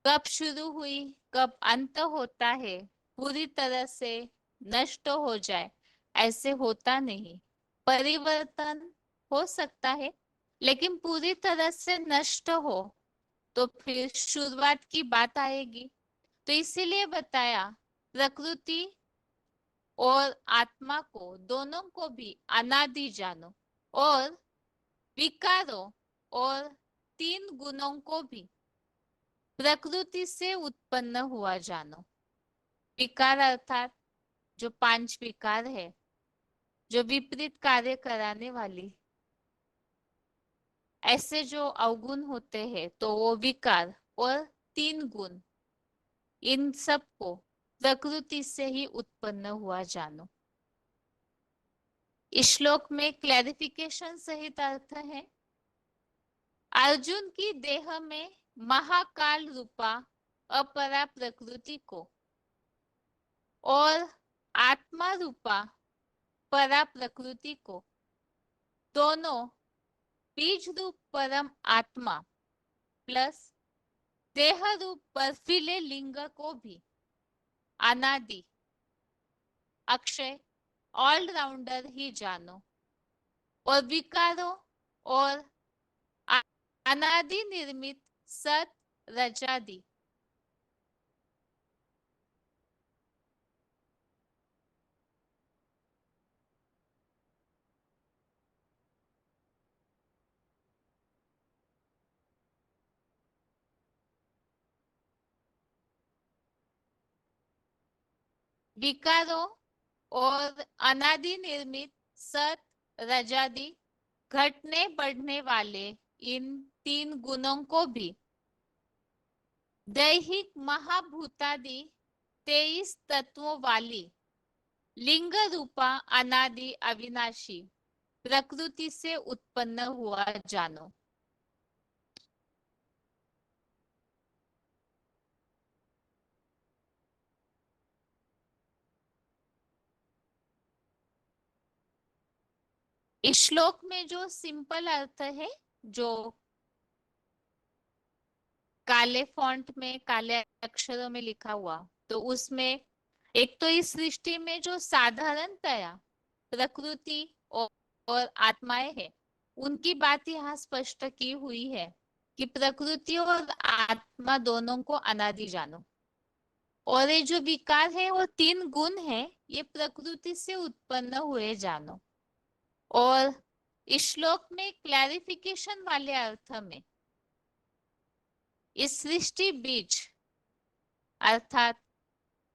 कब शुरू हुई, कब अंत होता है, पूरी तरह से नष्ट हो जाए ऐसे होता नहीं। परिवर्तन हो सकता है, लेकिन पूरी तरह से नष्ट हो तो फिर शुरुआत की बात आएगी। तो इसीलिए बताया, प्रकृति और आत्मा को दोनों को भी अनादि जानो, और विकारों और तीन गुणों को भी प्रकृति से उत्पन्न हुआ जानो। विकार अर्थात जो पांच विकार है, जो विपरीत कार्य कराने वाली ऐसे जो अवगुण होते हैं, तो वो विकार और तीन गुण, इन सब को प्रकृति से ही उत्पन्न हुआ जानो। इस श्लोक में क्लैरिफिकेशन सहित अर्थ है, अर्जुन की देह में महाकाल रूपा अपरा प्रकृति को और आत्मा रूपा परा प्रकृति को, दोनों बीज रूप परम आत्मा प्लस देह रूप बर्फीले लिंग को भी अनादि, अक्षय, ऑलराउंडर ही जानो, और विकारों और अनादि निर्मित सत रजादि विकारों और अनादि निर्मित सत रजादि घटने बढ़ने वाले इन तीन गुणों को भी दैहिक महाभूतादि 23 तत्वों वाली लिंग रूपा अनादि अविनाशी प्रकृति से उत्पन्न हुआ जानो। इस श्लोक में जो सिंपल अर्थ है, जो काले फॉन्ट में काले अक्षरों में लिखा हुआ, तो उसमें एक तो इस सृष्टि में जो साधारणतया प्रकृति और आत्माएं हैं, उनकी बात यहाँ स्पष्ट की हुई है कि प्रकृति और आत्मा दोनों को अनादि जानो, और ये जो विकार है और तीन गुण है, ये प्रकृति से उत्पन्न हुए जानो। और इस श्लोक में क्लैरिफिकेशन वाले अर्थ में इस सृष्टि बीज अर्थात,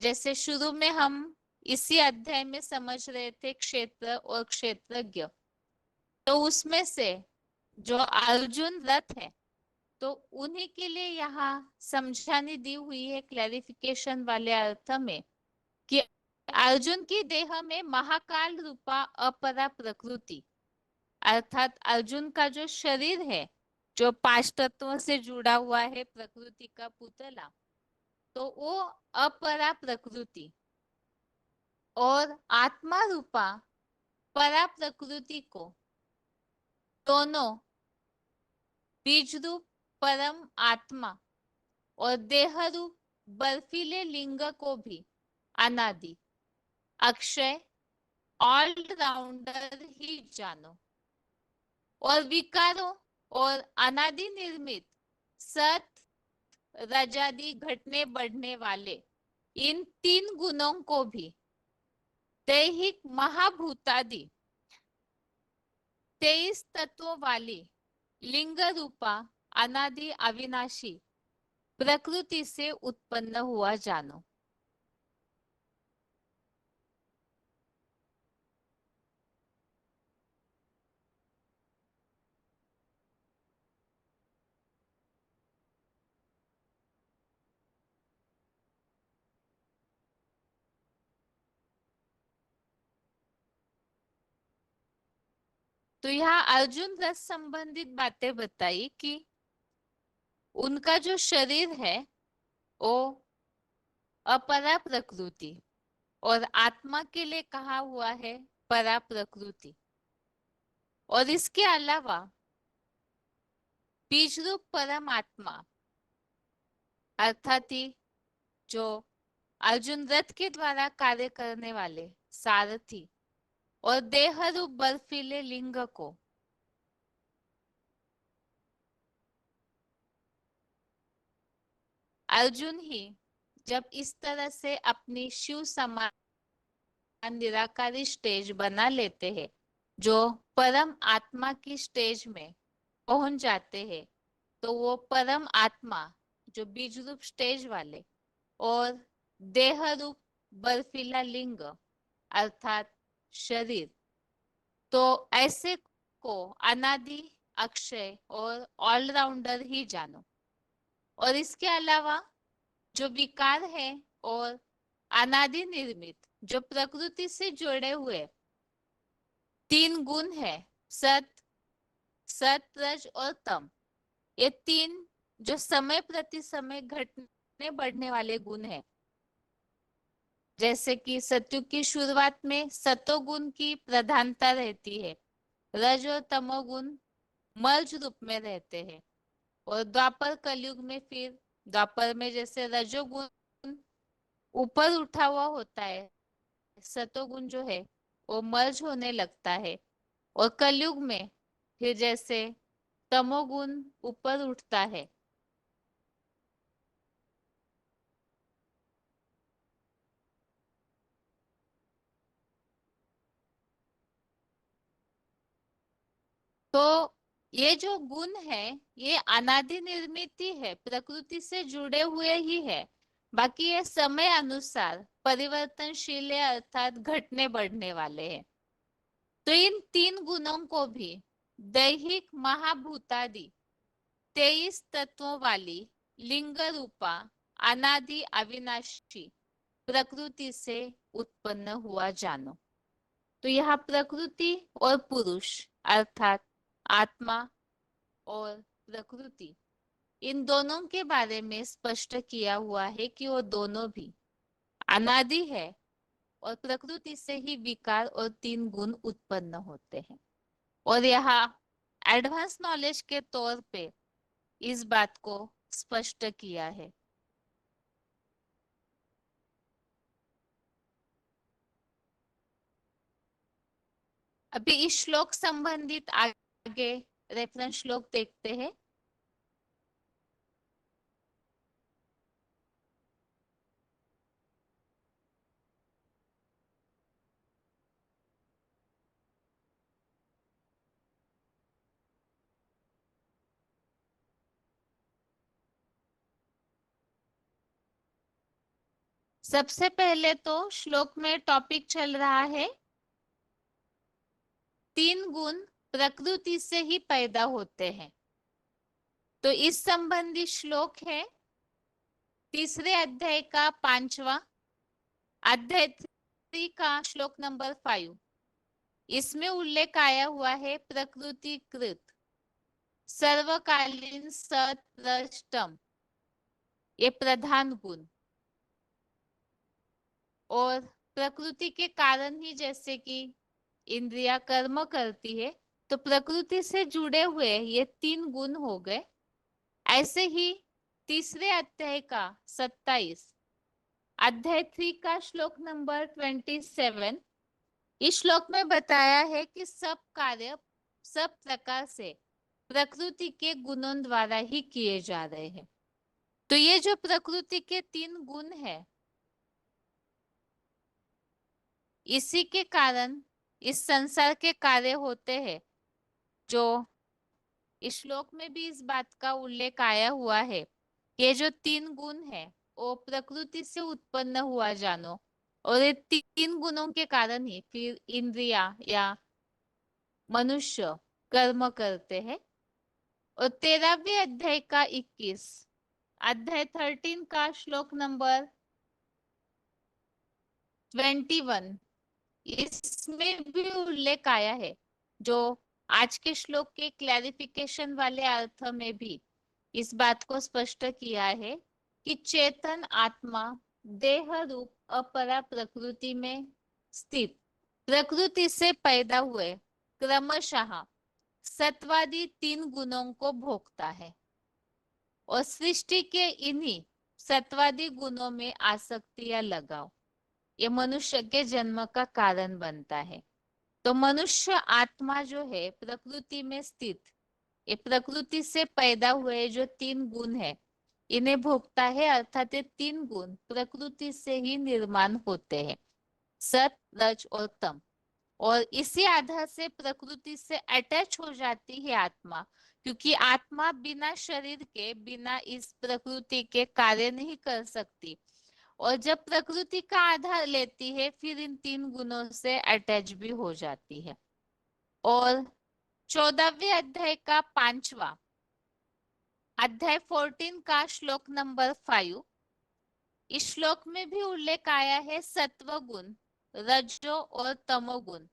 जैसे शुरू में हम इसी अध्याय में समझ रहे थे क्षेत्र और क्षेत्रज्ञ, तो उसमें से जो अर्जुन रथ है, तो उन्हीं के लिए यहाँ समझानी दी हुई है क्लैरिफिकेशन वाले अर्थ में कि अर्जुन की देह में महाकाल रूपा अपरा प्रकृति अर्थात अर्जुन का जो शरीर है, जो पांच तत्वों से जुड़ा हुआ है, प्रकृति का पुतला, तो वो अपरा प्रकृति और आत्मा रूपा परा प्रकृति को, दोनों बीज रूप परम आत्मा और देह रूप बर्फीले लिंग को भी अनादि, अक्षय, ऑलराउंडर ही जानो, और विकारों और अनादि निर्मित सत रजादि घटने बढ़ने वाले इन तीन गुणों को भी दैहिक महाभूतादि 23 तत्वों वाली लिंग रूपा अनादि अविनाशी प्रकृति से उत्पन्न हुआ जानो। तो यहाँ अर्जुन रस संबंधित बातें बताई कि उनका जो शरीर है वो अपरा प्रकृति, और आत्मा के लिए कहा हुआ है परा प्रकृति, और इसके अलावा बीज रूप परमात्मा अर्थात ही जो अर्जुन रथ के द्वारा कार्य करने वाले सारथी और देह रूप बर्फीले लिंग को अर्जुन ही जब इस तरह से अपनी शिव समान निराकारी स्टेज बना लेते हैं, जो परम आत्मा की स्टेज में पहुंच जाते हैं, तो वो परम आत्मा जो बीज रूप स्टेज वाले और देह रूप बर्फीला लिंग अर्थात शरीर, तो ऐसे को अनादि, अक्षय और ऑलराउंडर ही जानो। और इसके अलावा जो विकार है और अनादि निर्मित जो प्रकृति से जुड़े हुए तीन गुण है, सत, सत, रज और तम, ये तीन जो समय प्रति समय घटने बढ़ने वाले गुण है, जैसे कि सत्युग की शुरुआत में सतोगुण की प्रधानता रहती है, रज और तमोगुण मर्ज रूप में रहते हैं, और द्वापर कलयुग में फिर द्वापर में जैसे रजोगुण ऊपर उठा हुआ होता है, सतोगुण जो है वो मर्ज होने लगता है, और कलयुग में फिर जैसे तमोगुण ऊपर उठता है। तो ये जो गुण है ये अनादि निर्मित ही है, प्रकृति से जुड़े हुए ही है, बाकी ये समय अनुसार परिवर्तनशील है, अर्थात घटने बढ़ने वाले हैं। तो इन तीन गुणों को भी दैहिक महाभूतादि 23 तत्वों वाली लिंग रूपा अनादि अविनाशी प्रकृति से उत्पन्न हुआ जानो। तो यहाँ प्रकृति और पुरुष अर्थात आत्मा और प्रकृति, इन दोनों के बारे में स्पष्ट किया हुआ है कि वो दोनों भी अनादि है और प्रकृति से ही विकार और तीन गुण उत्पन्न होते हैं। और यहाँ एडवांस नॉलेज के तौर पे इस बात को स्पष्ट किया है। अभी इस श्लोक संबंधित आगे रेफरेंस श्लोक देखते हैं। सबसे पहले तो श्लोक में टॉपिक चल रहा है तीन गुण प्रकृति से ही पैदा होते हैं। तो इस संबंधी श्लोक है तीसरे अध्याय का 5वां अध्याय 3 का श्लोक नंबर 5। इसमें उल्लेख आया हुआ है प्रकृतिकृत सर्वकालीन सतरष्टम, ये प्रधान गुण, और प्रकृति के कारण ही जैसे कि इंद्रिया कर्म करती है, तो प्रकृति से जुड़े हुए ये तीन गुण हो गए। ऐसे ही तीसरे अध्याय का 27 अध्याय 3 का श्लोक नंबर 27, इस श्लोक में बताया है कि सब कार्य सब प्रकार से प्रकृति के गुणों द्वारा ही किए जा रहे हैं। तो ये जो प्रकृति के तीन गुण है, इसी के कारण इस संसार के कार्य होते हैं। जो इस श्लोक में भी इस बात का उल्लेख आया हुआ है, ये जो तीन गुण है वो प्रकृति से उत्पन्न हुआ जानो, और ये तीन गुणों के कारण ही फिर इंद्रिया या मनुष्य कर्म करते हैं। और 13वें अध्याय का 21 अध्याय 13 का श्लोक नंबर 21, इसमें भी उल्लेख आया है, जो आज के श्लोक के क्लैरिफिकेशन वाले अर्थ में भी इस बात को स्पष्ट किया है कि चेतन आत्मा देह रूप अपरा प्रकृति में स्थित प्रकृति से पैदा हुए क्रमशः सत्वादी तीन गुणों को भोगता है, और सृष्टि के इन्हीं सत्वादी गुणों में आसक्ति या लगाव, ये मनुष्य के जन्म का कारण बनता है। तो मनुष्य आत्मा जो है प्रकृति में स्थित, ये प्रकृति से पैदा हुए जो तीन गुण है इन्हें भोगता है, अर्थात ये तीन गुण प्रकृति से ही निर्माण होते हैं, सत रज और तम। और इसी आधार से प्रकृति से अटैच हो जाती है आत्मा, क्योंकि आत्मा बिना शरीर के, बिना इस प्रकृति के कार्य नहीं कर सकती। और जब प्रकृति का आधार लेती है फिर इन तीन गुणों से अटैच भी हो जाती है। और 14वें अध्याय का 5वां अध्याय 14 का श्लोक नंबर 5, इस श्लोक में भी उल्लेख आया है सत्व गुण, रजो और तमोगुण।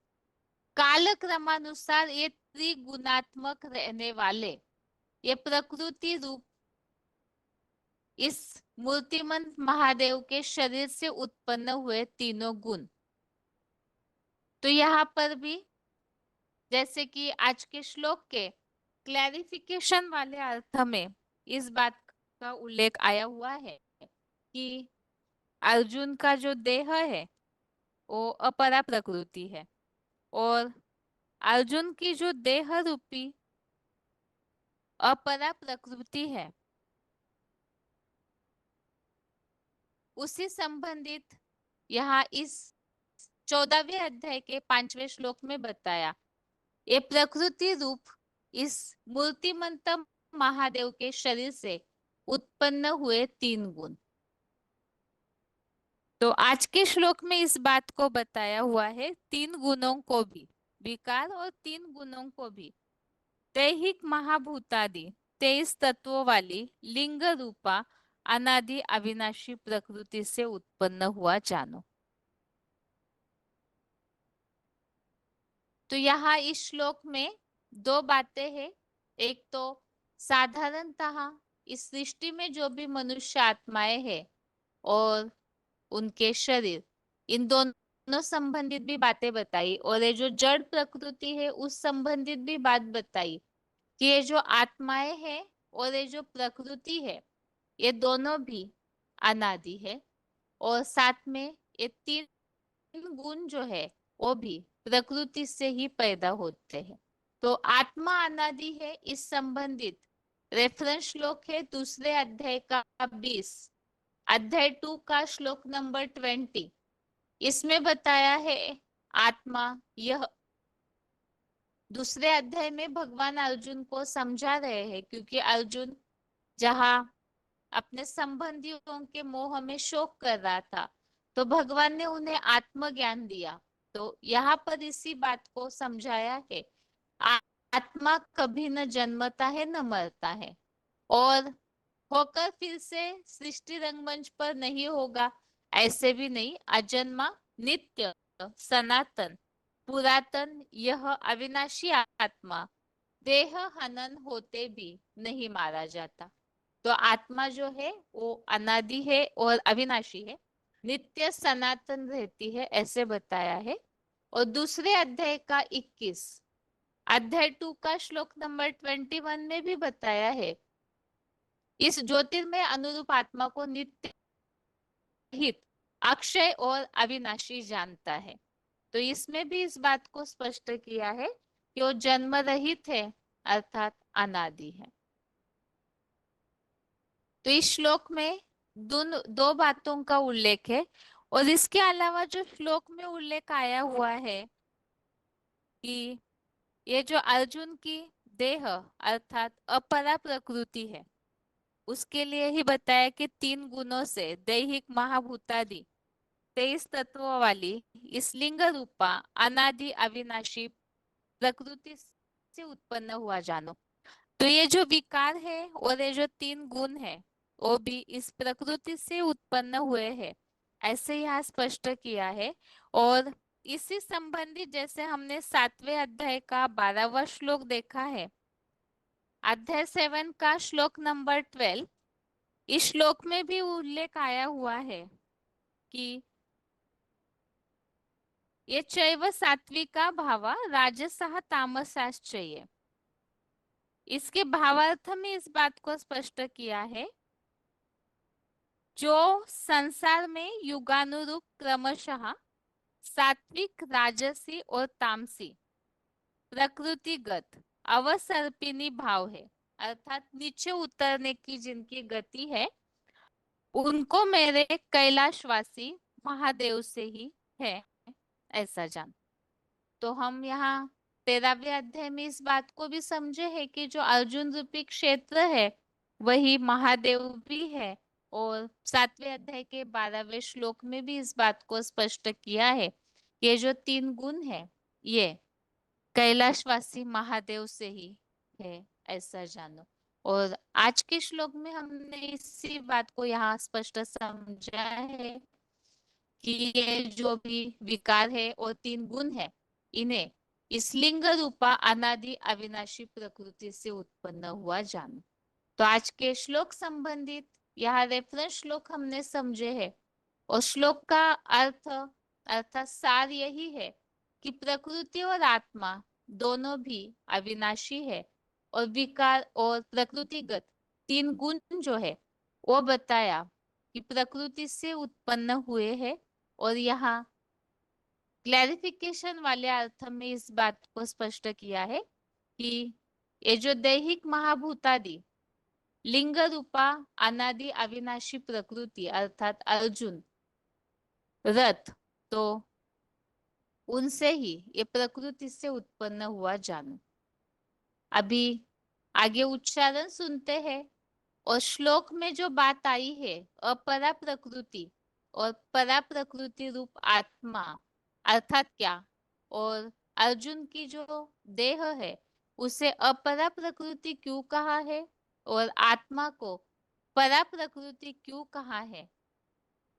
काल क्रमानुसार ये त्रिगुणात्मक रहने वाले ये प्रकृति रूप इस मूर्तिमंत महादेव के शरीर से उत्पन्न हुए तीनों गुण। तो यहाँ पर भी जैसे कि आज के श्लोक के क्लैरिफिकेशन वाले अर्थ में इस बात का उल्लेख आया हुआ है कि अर्जुन का जो देह है वो अपरा प्रकृति है, और अर्जुन की जो देह रूपी अपरा प्रकृति है उसी संबंधित यहाँ इस 14वें अध्याय के 5वें श्लोक में बताया, ये प्रकृति रूप इस मूर्तिमंत महादेव के शरीर से उत्पन्न हुए तीन गुण। तो आज के श्लोक में इस बात को बताया हुआ है, तीन गुणों को भी, विकार और तीन गुणों को भी दैहिक महाभूतादि 23 तत्वों वाली लिंग रूपा अनादि अविनाशी प्रकृति से उत्पन्न हुआ जानो। तो यहाँ इस श्लोक में दो बातें हैं। एक तो साधारणतः इस सृष्टि में जो भी मनुष्य आत्माएं हैं और उनके शरीर, इन दोनों संबंधित भी बातें बताई, और ये जो जड़ प्रकृति है उस संबंधित भी बात बताई कि ये जो आत्माएं हैं और ये जो प्रकृति है ये दोनों भी अनादि है, और साथ में ये तीन गुण जो है वो भी प्रकृति से ही पैदा होते हैं। तो आत्मा अनादि है, इस संबंधित रेफरेंस श्लोक है दूसरे अध्याय का 20, अध्याय 2 का श्लोक नंबर 20। इसमें बताया है आत्मा, यह दूसरे अध्याय में भगवान अर्जुन को समझा रहे हैं, क्योंकि अर्जुन जहाँ अपने संबंधियों के मोह में शोक कर रहा था तो भगवान ने उन्हें आत्मज्ञान दिया। तो यहाँ पर इसी बात को समझाया है, आत्मा कभी न जन्मता है न मरता है, और होकर फिर से सृष्टि रंगमंच पर नहीं होगा ऐसे भी नहीं। अजन्मा, नित्य, सनातन, पुरातन यह अविनाशी आत्मा देह हनन होते भी नहीं मारा जाता। तो आत्मा जो है वो अनादि है और अविनाशी है, नित्य सनातन रहती है ऐसे बताया है। और दूसरे अध्याय का 21, अध्याय 2 का श्लोक नंबर 21 में भी बताया है, इस ज्योतिर्मय अनुरूप आत्मा को नित्य हित, अक्षय और अविनाशी जानता है। तो इसमें भी इस बात को स्पष्ट किया है कि वो जन्म रहित है अर्थात अनादि है। तो इस श्लोक में दो बातों का उल्लेख है, और इसके अलावा जो श्लोक में उल्लेख आया हुआ है कि ये जो अर्जुन की देह अर्थात अपरा प्रकृति है उसके लिए ही बताया कि तीन गुणों से दैहिक महाभूतादि 23 तत्वों वाली इस लिंग रूपा अनादि अविनाशी प्रकृति से उत्पन्न हुआ जानो। तो ये जो विकार है और ये जो तीन गुण है वो भी इस प्रकृति से उत्पन्न हुए हैं ऐसे यहाँ स्पष्ट किया है। और इसी संबंधित जैसे हमने 7वें अध्याय का 12वां श्लोक देखा है, अध्याय 7 का श्लोक नंबर 12, इस श्लोक में भी उल्लेख आया हुआ है कि ये चैव सात्विका भावा राजसः तामसाश्चर्य। इसके भावार्थ में इस बात को स्पष्ट किया है जो संसार में युगानुरूप क्रमशः सात्विक, राजसी और तामसी प्रकृतिगत अवसर्पिणी भाव है, अर्थात नीचे उतरने की जिनकी गति है, उनको मेरे कैलाशवासी महादेव से ही है, ऐसा जान। तो हम यहाँ 13वें अध्याय में इस बात को भी समझे है कि जो अर्जुन रूपी क्षेत्र है वही महादेव भी है, और 7वें अध्याय के 12वें श्लोक में भी इस बात को स्पष्ट किया है कि ये जो 3 गुण है ये कैलाशवासी महादेव से ही है, ऐसा जानो। और आज के श्लोक में हमने इसी बात को यहाँ स्पष्ट समझा है कि ये जो भी विकार है और 3 गुण है, इन्हें इस लिंग रूपा अनादि अविनाशी प्रकृति से उत्पन्न हुआ जानो। तो आज के श्लोक संबंधित यहाँ रेफरेंस श्लोक हमने समझे हैं, और श्लोक का अर्थ अर्थात सार यही है कि प्रकृति और आत्मा दोनों भी अविनाशी है, और विकार और प्रकृतिगत 3 गुण जो है वो बताया कि प्रकृति से उत्पन्न हुए हैं, और यहाँ क्लैरिफिकेशन वाले अर्थ में इस बात को स्पष्ट किया है कि ये जो दैहिक महाभूतादि लिंग रूपा अनादि अविनाशी प्रकृति अर्थात अर्जुन रथ, तो उनसे ही ये प्रकृति से उत्पन्न हुआ जानो। अभी आगे उच्चारण सुनते हैं, और श्लोक में जो बात आई है अपरा प्रकृति और परा प्रकृति रूप आत्मा अर्थात क्या, और अर्जुन की जो देह है उसे अपरा प्रकृति क्यों कहा है और आत्मा को परा प्रकृति क्यों कहा है,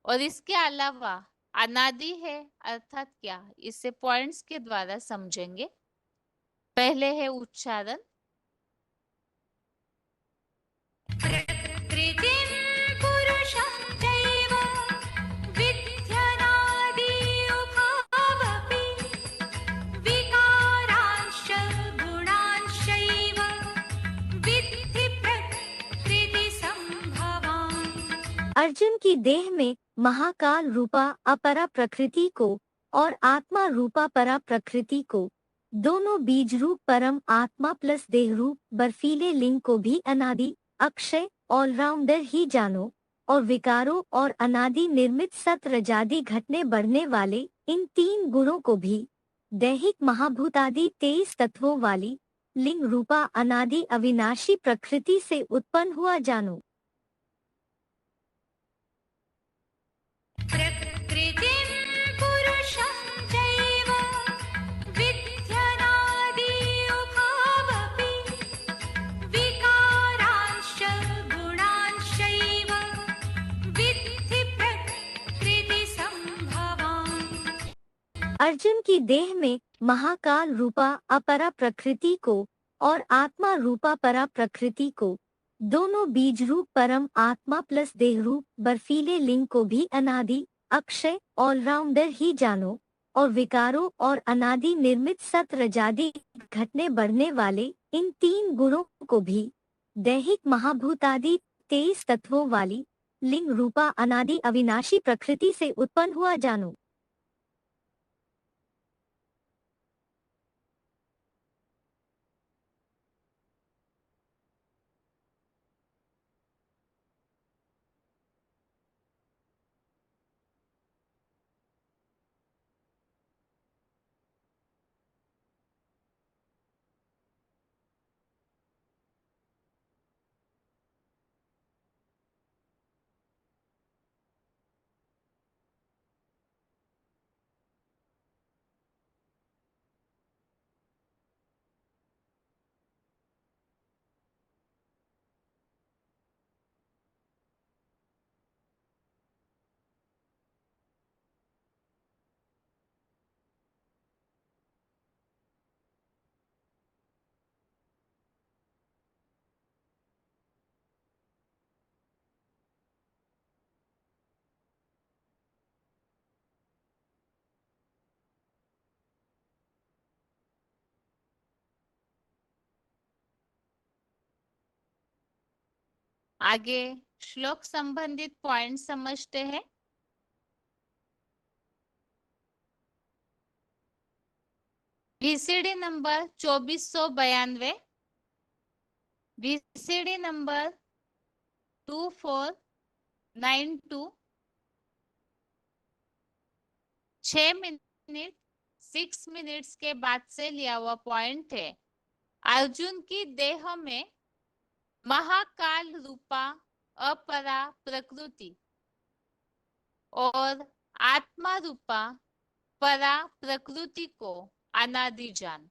और इसके अलावा अनादि है अर्थात क्या, इसे पॉइंट्स के द्वारा समझेंगे। पहले है उच्चारण। प्रकृतिं पुरुषं चैव विद्यनादि उभावपि विकारांश्च गुणांश्चैव विद्धि प्रकृतिसंभवान्। अर्जुन की देह में महाकाल रूपा अपरा प्रकृति को और आत्मा रूपा परा प्रकृति को, दोनों बीज रूप परम आत्मा प्लस देह रूप बर्फीले लिंग को भी अनादि अक्षय ऑलराउंडर ही जानो, और विकारों और अनादि निर्मित सतरजादि घटने बढ़ने वाले इन 3 गुणों को भी दैहिक महाभूतादि 23 तत्वों वाली लिंग रूपा अनादि अविनाशी प्रकृति से उत्पन्न हुआ जानो। प्रकृतिं पुरुषं चैव विद्यनादि उभावपि विकारांश्च गुणांश्चैव विद्धि प्रकृतिसंभवान्। अर्जुन की देह में महाकाल रूपा अपरा प्रकृति को और आत्मा रूपा परा प्रकृति को, दोनों बीज रूप परम आत्मा प्लस देह रूप बर्फीले लिंग को भी अनादि अक्षय ऑलराउंडर ही जानो, और विकारों और अनादि निर्मित सतरजादि घटने बढ़ने वाले इन 3 गुणों को भी दैहिक महाभूतादि 23 तत्वों वाली लिंग रूपा अनादि अविनाशी प्रकृति से उत्पन्न हुआ जानो। आगे श्लोक संबंधित पॉइंट समझते हैं। VCD number 2492, VCD number 2492, 6 minute 6 minutes के बाद से लिया हुआ पॉइंट है। अर्जुन की देह में महाकाल रूपा अपरा प्रकृति और आत्मा रूपा परा प्रकृति को अनादि जान।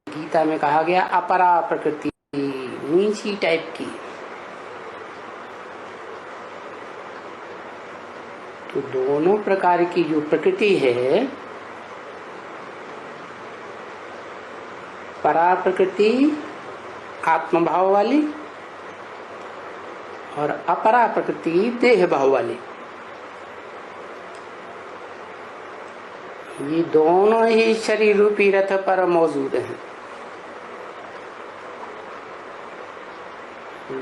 गीता में कहा गया अपरा प्रकृति, नीची टाइप की। तो दोनों प्रकार की जो प्रकृति है, परा प्रकृति आत्मभाव वाली और अपरा प्रकृति देह भाव वाली, ये दोनों ही शरीर रूपी रथ पर मौजूद हैं।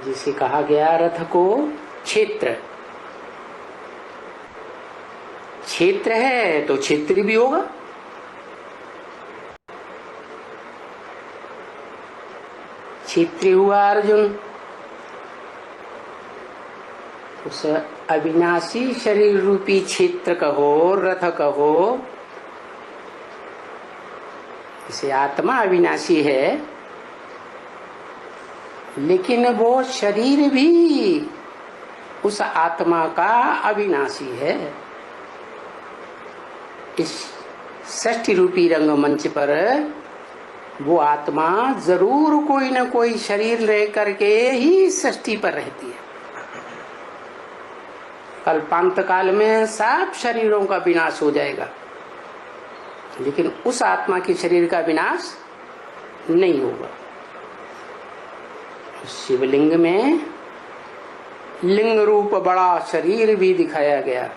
जिसे कहा गया रथ को क्षेत्र, क्षेत्र है तो क्षेत्री भी होगा। क्षेत्री हुआ अर्जुन, उस अविनाशी शरीर रूपी क्षेत्र कहो, रथ कहो। इसे आत्मा अविनाशी है, लेकिन वो शरीर भी उस आत्मा का अविनाशी है। इस षष्ठी रूपी रंगमंच पर वो आत्मा जरूर कोई न कोई शरीर रह करके ही षष्ठी पर रहती है। कल्पांत काल में सब शरीरों का विनाश हो जाएगा, लेकिन उस आत्मा के शरीर का विनाश नहीं होगा। शिवलिंग में लिंग रूप बड़ा शरीर भी दिखाया गया,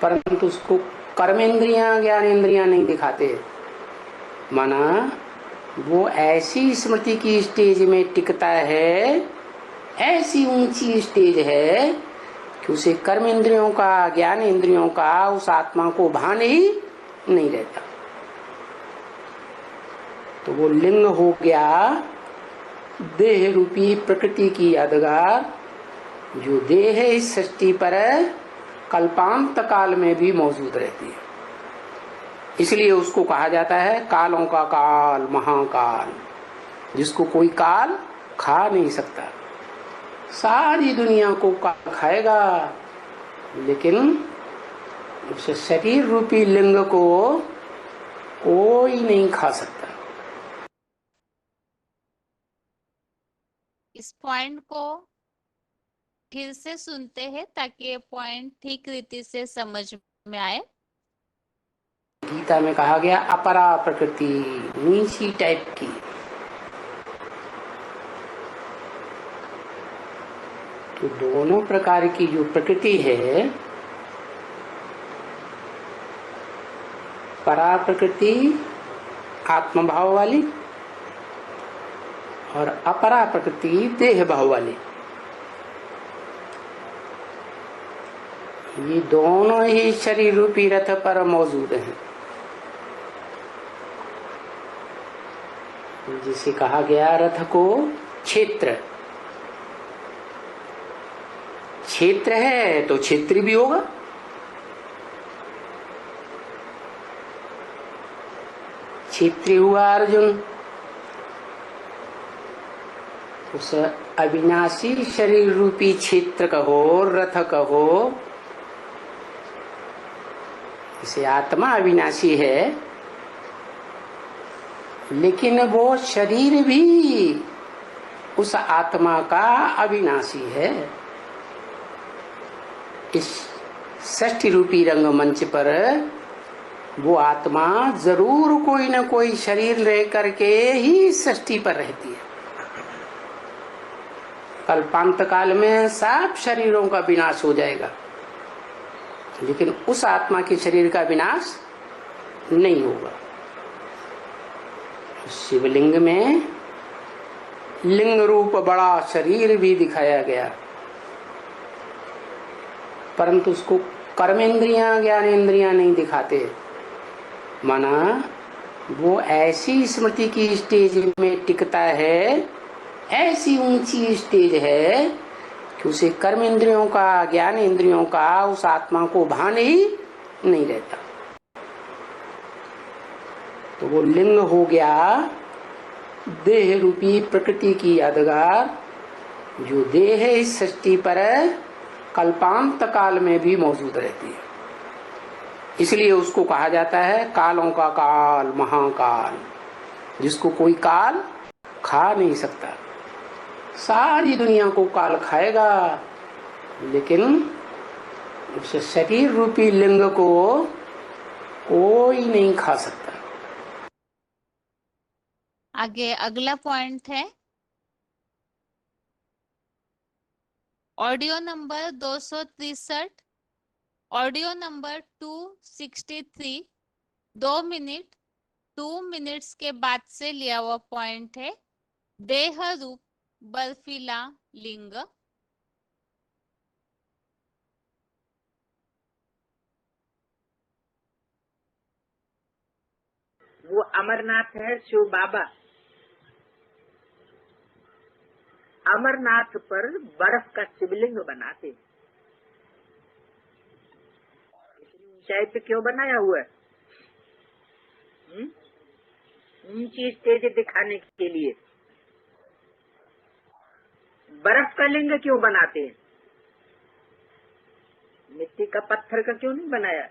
परंतु उसको कर्मेंद्रियां ज्ञानेंद्रियां नहीं दिखाते। माना वो ऐसी स्मृति की स्टेज में टिकता है, ऐसी ऊंची स्टेज है कि उसे कर्मेंद्रियों का ज्ञान इंद्रियों का उस आत्मा को भान ही नहीं रहता। तो वो लिंग हो गया देह रूपी प्रकृति की यादगार, जो देह इस सृष्टि पर कल्पांत काल में भी मौजूद रहती है। इसलिए उसको कहा जाता है कालों का काल, महाकाल, जिसको कोई काल खा नहीं सकता। सारी दुनिया को काल खाएगा, लेकिन उस शरीर रूपी लिंग को कोई नहीं खा सकता। इस पॉइंट को फिर से सुनते हैं ताकि ये पॉइंट ठीक रीति से समझ में आए। गीता में कहा गया अपरा प्रकृति, नीची टाइप की। तो दोनों प्रकार की जो प्रकृति है, परा प्रकृति आत्मभाव वाली और अपरा प्रकृति देह भाव वाली, ये दोनों ही शरीर रूपी रथ पर मौजूद हैं। जिसे कहा गया रथ को क्षेत्र, क्षेत्र है तो क्षेत्री भी होगा। क्षेत्री हुआ अर्जुन, उस अविनाशी शरीर रूपी क्षेत्र कहो, रथ कहो। इसे आत्मा अविनाशी है, लेकिन वो शरीर भी उस आत्मा का अविनाशी है। इस षष्ठी रूपी रंगमंच पर वो आत्मा जरूर कोई न कोई शरीर रह करके ही षष्ठी पर रहती है। कल्पांत काल में सब शरीरों का विनाश हो जाएगा, लेकिन उस आत्मा के शरीर का विनाश नहीं होगा। शिवलिंग में लिंग रूप बड़ा शरीर भी दिखाया गया, परंतु उसको कर्मेंद्रियां ज्ञानेंद्रियां नहीं दिखाते। माना वो ऐसी स्मृति की स्टेज में टिकता है, ऐसी ऊंची स्टेज है कि उसे कर्म इंद्रियों का ज्ञान इंद्रियों का उस आत्मा को भान ही नहीं रहता। तो वो लिंग हो गया देह रूपी प्रकृति की यादगार, जो देह इस सृष्टि पर कल्पांत काल में भी मौजूद रहती है। इसलिए उसको कहा जाता है कालों का काल महाकाल, जिसको कोई काल खा नहीं सकता। सारी दुनिया को काल खाएगा, लेकिन उस शरीर रूपी लिंग को कोई नहीं खा सकता। आगे अगला पॉइंट है audio number 263, audio number 263, 2 minute 2 minutes के बाद से लिया हुआ पॉइंट है देह रूप बर्फीला लिंग। वो अमरनाथ है शिव बाबा। अमरनाथ पर बर्फ का शिवलिंग बनाते। इतनी ऊंचाई पे क्यों बनाया हुआ है? ऊंची स्टेज दिखाने के लिए। बर्फ का लिंग क्यों बनाते हैं? मिट्टी का पत्थर का क्यों नहीं बनाया?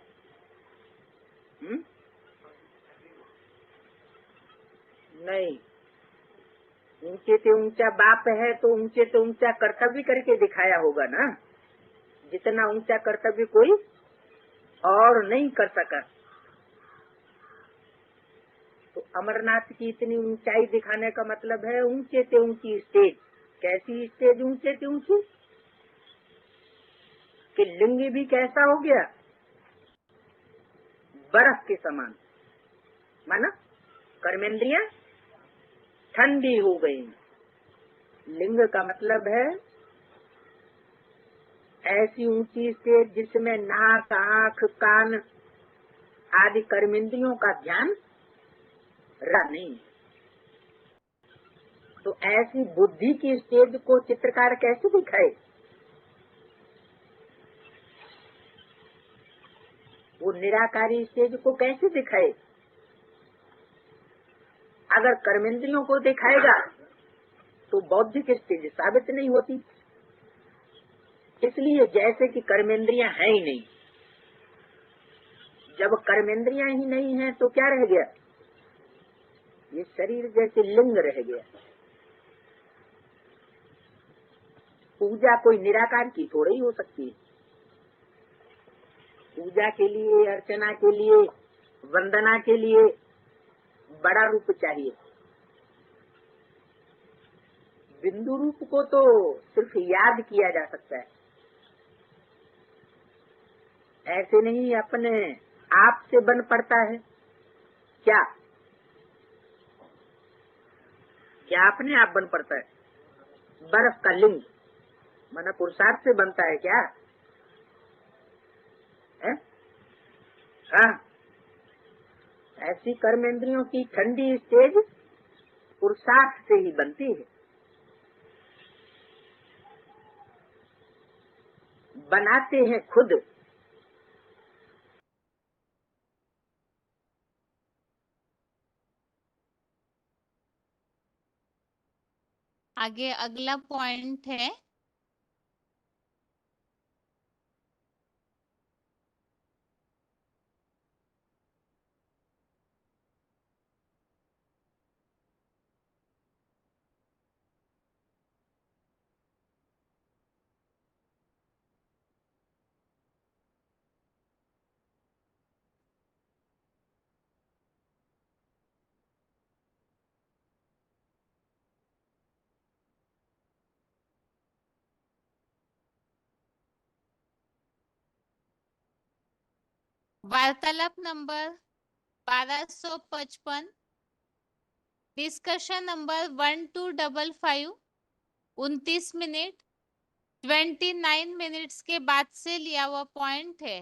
नहीं, ऊंचे से ऊंचा बाप है तो ऊंचे से ऊंचा कर्तव्य करके दिखाया होगा ना। जितना ऊंचा कर्तव्य कोई और नहीं कर सका। तो अमरनाथ की इतनी ऊंचाई दिखाने का मतलब है ऊंचे से ऊंची स्टेज। कैसी स्टेज ऊंचे से ऊंची? कि लिंग भी कैसा हो गया? बर्फ के समान। माना कर्मेंद्रियां ठंडी हो गई। लिंग का मतलब है ऐसी ऊंची स्टेज जिसमें नाक आंख कान आदि कर्मेंद्रियों का ध्यान रहा नहीं। तो ऐसी बुद्धि की स्टेज को चित्रकार कैसे दिखाए? वो निराकारी स्टेज को कैसे दिखाए? अगर कर्मेंद्रियों को दिखाएगा तो बौद्धिक स्टेज साबित नहीं होती। इसलिए जैसे कि कर्मेंद्रियां है ही नहीं, जब कर्मेंद्रियां ही नहीं है तो क्या रह गया? ये शरीर जैसे लिंग रह गया। पूजा कोई निराकार की थोड़ी हो सकती है। पूजा के लिए, अर्चना के लिए, वंदना के लिए बड़ा रूप चाहिए। बिंदु रूप को तो सिर्फ याद किया जा सकता है, ऐसे नहीं अपने आप से बन पड़ता है। क्या क्या अपने आप बन पड़ता है? बर्फ का लिंग माना पुरुषार्थ से बनता है क्या है? हाँ, ऐसी कर्मेंद्रियों की ठंडी स्टेज पुरुषार्थ से ही बनती है। बनाते हैं खुद। आगे अगला पॉइंट है वार्तालाप number 1255, discussion number 1255, 29 minute 29 minutes के बाद से लिया हुआ पॉइंट है।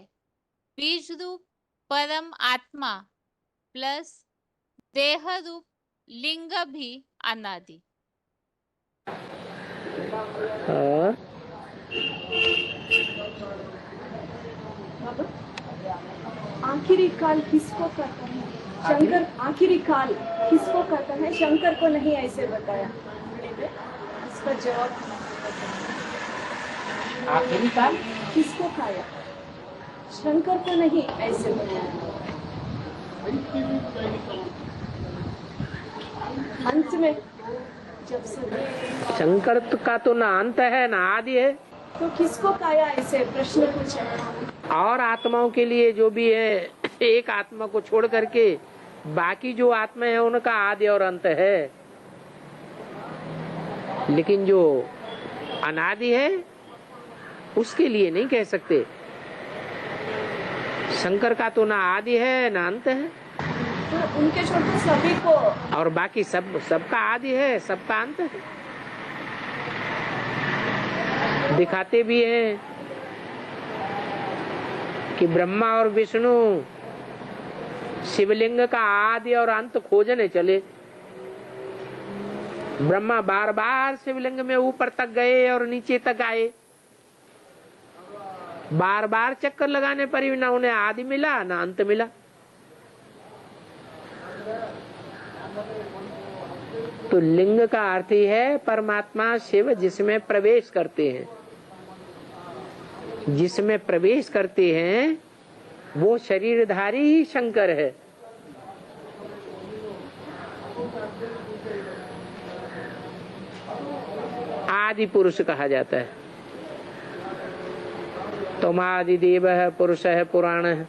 बीज रूप परम आत्मा प्लस देह रूप लिंग भी अनादि। और आखिरी काल किसको कहता है? शंकर आखिरी काल किसको कहता है? शंकर को नहीं ऐसे बताया। इसका जवाब आखिरी काल किसको खाया? शंकर को नहीं ऐसे बताया। अंत में जब सभी शंकर का तो ना अंत है ना आदि है। तो किसको खाया ऐसे प्रश्न पूछा। और आत्माओं के लिए जो भी है, एक आत्मा को छोड़ करके बाकी जो आत्मा है उनका आदि और अंत है, लेकिन जो अनादि है उसके लिए नहीं कह सकते। शंकर का तो ना आदि है ना अंत है, तो उनके छोड़ के सभी को और बाकी सबका आदि है, सबका अंत है। दिखाते भी हैं कि ब्रह्मा और विष्णु शिवलिंग का आदि और अंत खोजने चले। ब्रह्मा बार बार शिवलिंग में ऊपर तक गए और नीचे तक आए, बार बार चक्कर लगाने पर भी ना उन्हें आदि मिला ना अंत मिला। तो लिंग का अर्थ ही है परमात्मा शिव, जिसमें प्रवेश करते हैं। जिसमें प्रवेश करते हैं वो शरीरधारी ही शंकर है। आदि पुरुष कहा जाता है। तुमादि देव है, पुरुष है, पुराण है।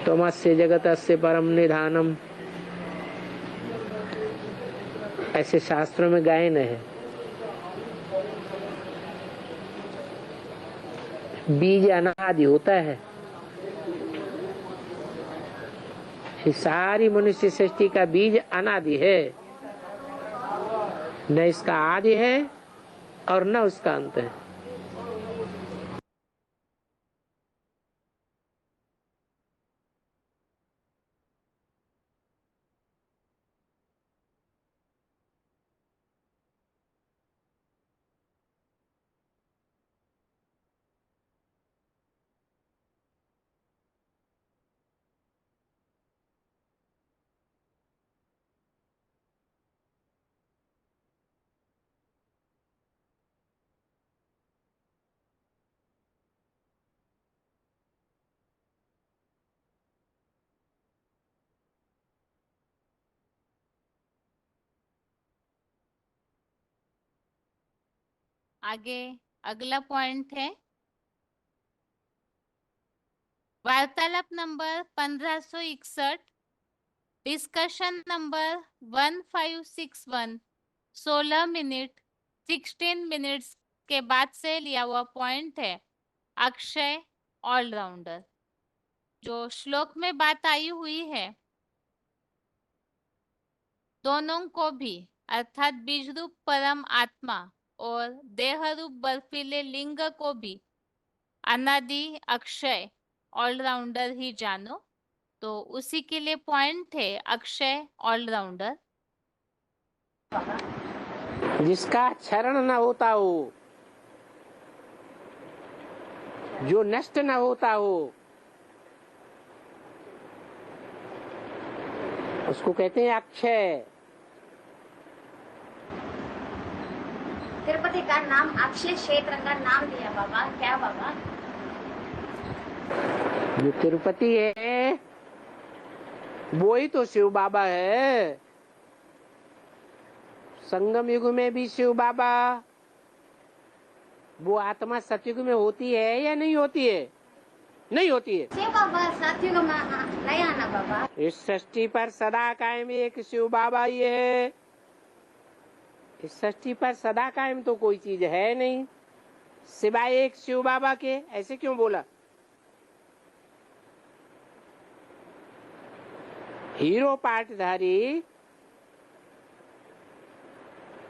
तुमस्य जगतस्य परम निधानम, ऐसे शास्त्रों में गायन है। बीज अनादि होता है। सारी मनुष्य सृष्टि का बीज अनादि है, न इसका आदि है और न उसका अंत है। आगे अगला पॉइंट है वार्तालाप number 1561, discussion number 1561, 16 minute 16 minutes के बाद से लिया हुआ पॉइंट है अक्षय ऑलराउंडर। जो श्लोक में बात आई हुई है, दोनों को भी अर्थात बीज रूप परम आत्मा और देह रूप बर्फीले लिंग को भी अनादि अक्षय ऑलराउंडर ही जानो। तो उसी के लिए पॉइंट है अक्षय ऑलराउंडर। जिसका क्षरण न होता हो, जो नष्ट न होता हो, उसको कहते हैं अक्षय। तिरुपति का नाम अक्षय क्षेत्र का नाम दिया बाबा, क्या बाबा? जो तिरुपति है वो ही तो शिव बाबा है। संगम युग में भी शिव बाबा, वो आत्मा सतयुग में होती है या नहीं होती है? नहीं होती है। शिव बाबा सतयुग में नहीं आना बाबा। इस सृष्टि पर सदा कायम एक शिव बाबा ही है। इस सृष्टि पर सदा कायम तो कोई चीज है नहीं सिवाय एक शिव बाबा के। ऐसे क्यों बोला? हीरो पार्टधारी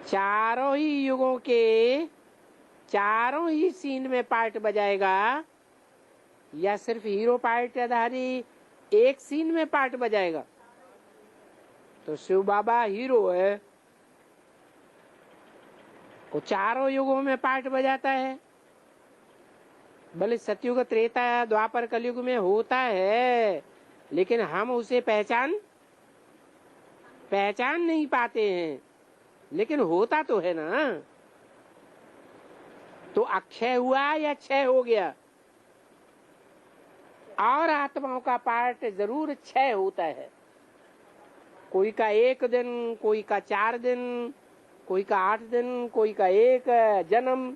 चारों ही युगों के चारों ही सीन में पार्ट बजाएगा या सिर्फ हीरो पार्टधारी एक सीन में पार्ट बजाएगा? तो शिव बाबा हीरो है, वो चारों युगों में पार्ट बजाता है। भले सतयुग त्रेता द्वापर कलयुग में होता है, लेकिन हम उसे पहचान नहीं पाते हैं, लेकिन होता तो है ना। तो अक्षय हुआ या क्षय हो गया? और आत्माओं का पार्ट जरूर क्षय होता है। कोई का 1 दिन, कोई का 4 दिन, कोई का 8 दिन, कोई का 1 जन्म।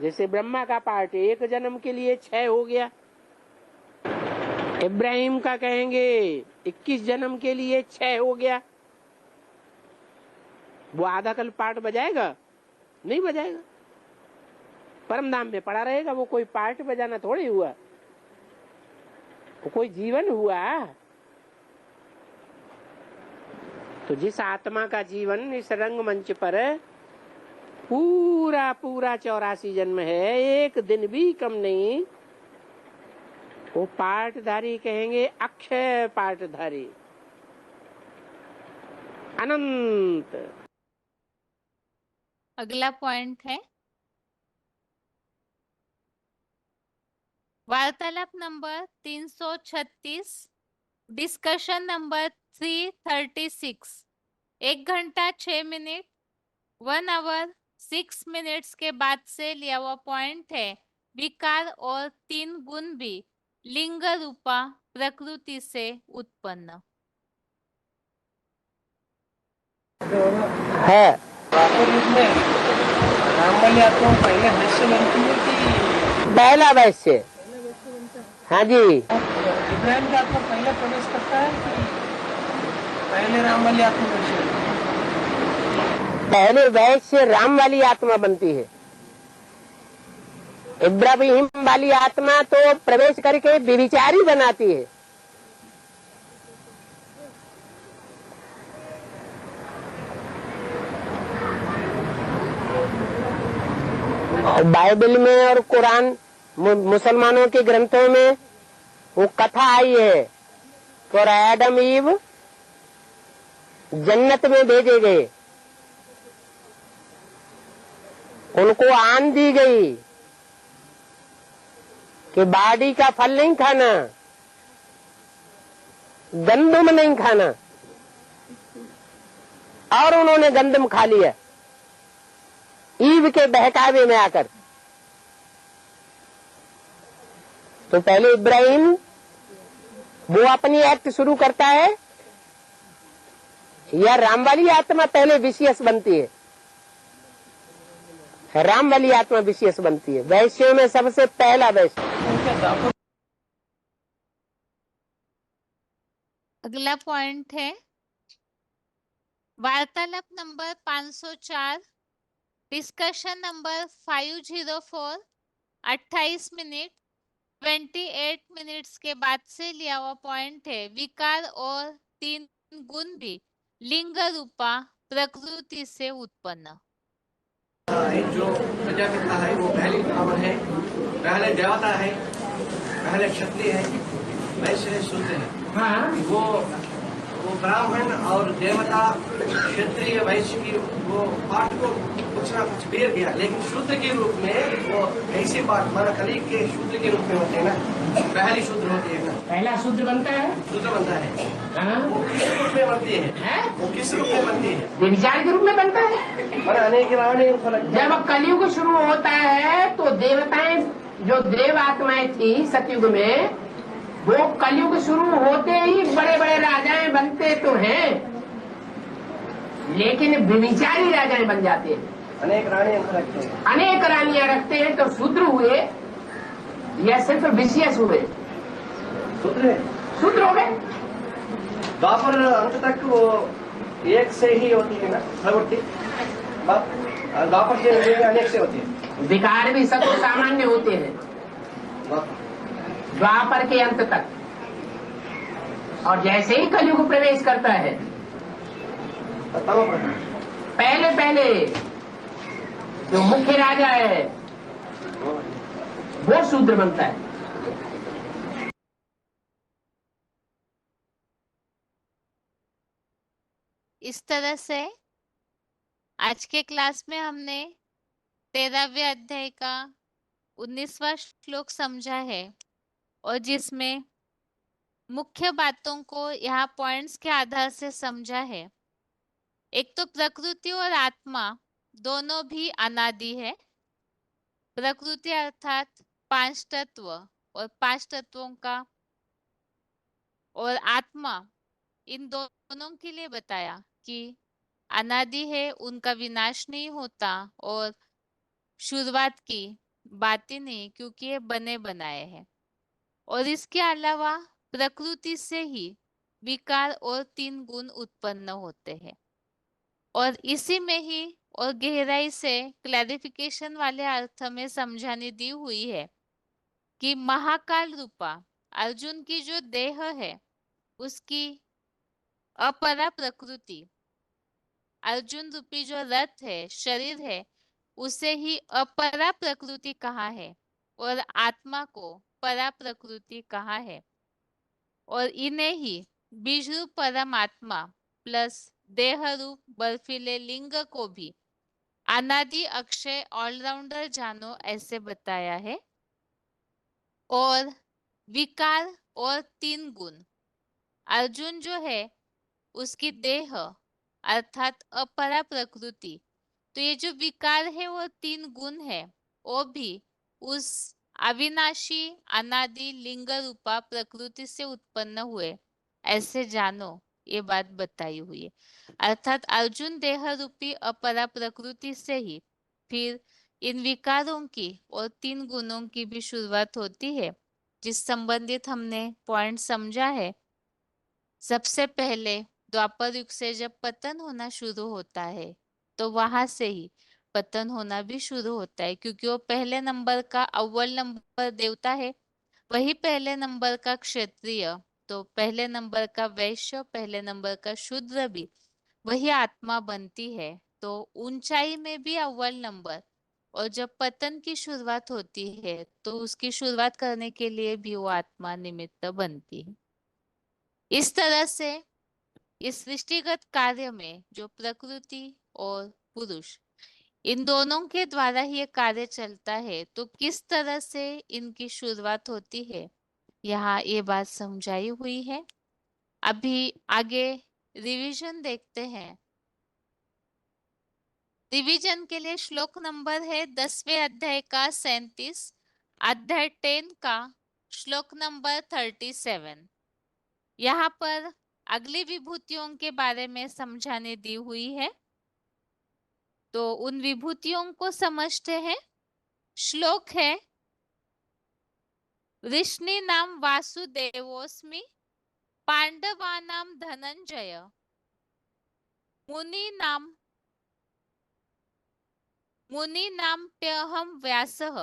जैसे ब्रह्मा का पार्ट 1 जन्म के लिए क्षय हो गया, इब्राहिम का कहेंगे 21 जन्म के लिए क्षय हो गया। वो आधा कल पार्ट बजाएगा? नहीं बजाएगा, परम धाम में पड़ा रहेगा। वो कोई पार्ट बजाना थोड़ी हुआ, वो कोई जीवन हुआ। तो जिस आत्मा का जीवन इस रंगमंच पर पूरा 84 जन्म है, एक दिन भी कम नहीं, वो पार्टधारी कहेंगे अक्षय पार्टधारी, अनंत। अगला पॉइंट है वार्तालाप नंबर 336, डिस्कशन नंबर 336। 1 घंटा 6 मिनट 1 आवर 6 मिनट्स के बाद से लिया हुआ पॉइंट है। विकार और 3 गुण भी लिंग रूपा प्रकृति से उत्पन्न है। रामबली आत्मा पहले वैश्य बनती है कि पहला वैश्य? हाँ जी। इब्राहिम का आत्मा पहले प्रवेश करता है कि पहले रामबली आत्मा वैश्य? पहले वैश्य राम वाली आत्मा बनती है। इब्राहिम वाली आत्मा तो प्रवेश करके व्यभिचारी बनाती है। बाइबल में और कुरान मुसलमानों के ग्रंथों में वो कथा आई है, और एडम ईव जन्नत में भेजे गए, उनको आन दी गई कि बाड़ी का फल नहीं खाना, गंदम नहीं खाना, और उन्होंने गंदम खा लिया ईव के बहकावे में आकर। तो पहले इब्राहिम वो अपनी एक्ट शुरू करता है या राम वाली आत्मा पहले विशेष बनती है? राम वाली आत्मा विशेष बनती है। वैश्यों में सबसे पहला वैश्य। अगला पॉइंट है वार्तालाप number 504, discussion number 504, 28 minute 28 minutes के बाद से लिया हुआ पॉइंट है। विकार और 3 गुण भी लिंग रूपा प्रकृति से उत्पन्न। जो प्रजापिता है वो पहली ब्राह्मण है, पहले देवता है, पहले क्षत्रिय है, वैश्य शूद्र है। हाँ। वो ब्राह्मण और देवता क्षत्रिय वैश्य की वो पाठ को कुछ ना कुछ बेर गया, लेकिन शूद्र के रूप में वो ऐसे पाठ माना कली के शूद्र के रूप में होते हैं ना, पहली शूद्र होती है ना। पहला शूद्र बनता है? शूद्र बनता है। हाँ? वो किस रूप में बनती है? वो किस रूप में बनती है? व्यभिचार के रूप में बनता है। और अनेक जब कलयुग शुरू होता है तो देवताएं, जो देव आत्माएं थी सतयुग में, वो कलयुग शुरू होते ही बड़े बड़े राजाएं बनते तो हैं, लेकिन व्यभिचारी राजाएं बन जाते हैं। अनेक रानियां रखते हैं। अनेक रानियां रखते हैं। तो शूद्र हुए या सिर्फ विशेष हुए? शूद्र हो गए। द्वापर अंत तक वो एक से ही होती है ना प्रवृत्ति, द्वापर से अनेक से होती है। विकार भी सब सामान्य होते हैं द्वापर के अंत तक। और जैसे ही कलयुग प्रवेश करता है, पहले पहले जो मुख्य राजा है वो शूद्र बनता है। इस तरह से आज के क्लास में हमने 13वें अध्याय का 19वां श्लोक समझा है और जिसमें मुख्य बातों को यहाँ पॉइंट्स के आधार से समझा है। एक तो प्रकृति और आत्मा दोनों भी अनादि है। प्रकृति अर्थात 5 तत्व और 5 तत्वों का, और आत्मा इन दोनों के लिए बताया कि अनादि है, उनका विनाश नहीं होता और शुरुआत की बात ही नहीं, क्योंकि ये बने बनाए हैं। और इसके अलावा प्रकृति से ही विकार और 3 गुण उत्पन्न होते हैं। और इसी में ही और गहराई से क्लैरिफिकेशन वाले अर्थ में समझाने दी हुई है कि महाकाल रूपा अर्जुन की जो देह है उसकी अपरा प्रकृति, अर्जुन रूपी जो रथ है, शरीर है, उसे ही अपरा प्रकृति कहा है और आत्मा को परा प्रकृति कहा है। और इन्हें ही बीज रूप परमात्मा प्लस देह रूप बर्फीले लिंग को भी अनादि अक्षय ऑलराउंडर जानो ऐसे बताया है। और विकार और 3 गुण, अर्जुन जो है उसकी देह अर्थात अपरा प्रकृति, तो ये जो विकार है वो 3 गुण है, वो भी उस अविनाशी अनादि लिंग रूपा प्रकृति से उत्पन्न हुए ऐसे जानो, ये बात बताई हुई है। अर्थात अर्जुन देह रूपी अपरा प्रकृति से ही फिर इन विकारों की और 3 गुणों की भी शुरुआत होती है, जिस संबंधित हमने पॉइंट समझा है। सबसे पहले द्वापर युग से जब पतन होना शुरू होता है तो वहां से ही पतन होना भी शुरू होता है, क्योंकि वो पहले नंबर का अव्वल नंबर देवता है, वही पहले नंबर का क्षत्रिय, तो पहले नंबर का वैश्य, पहले नंबर का शूद्र भी वही आत्मा बनती है। तो ऊंचाई में भी अव्वल नंबर, और जब पतन की शुरुआत होती है तो उसकी शुरुआत करने के लिए भी वो आत्मा निमित्त बनती है। इस तरह से इस सृष्टिगत कार्य में जो प्रकृति और पुरुष इन दोनों के द्वारा ही ये कार्य चलता है, तो किस तरह से इनकी शुरुआत होती है यहाँ ये बात समझाई हुई है। अभी आगे रिवीजन देखते हैं। रिवीजन के लिए श्लोक नंबर है 10वें अध्याय का 37, अध्याय 10 का श्लोक नंबर 37। यहाँ पर अगली विभूतियों के बारे में समझाने दी हुई है, तो उन विभूतियों को समझते हैं। श्लोक है, ऋष्णि नाम वासुदेवोस्मि, पांडवानां धनंजय, मुनि नाम प्यहम व्यासः,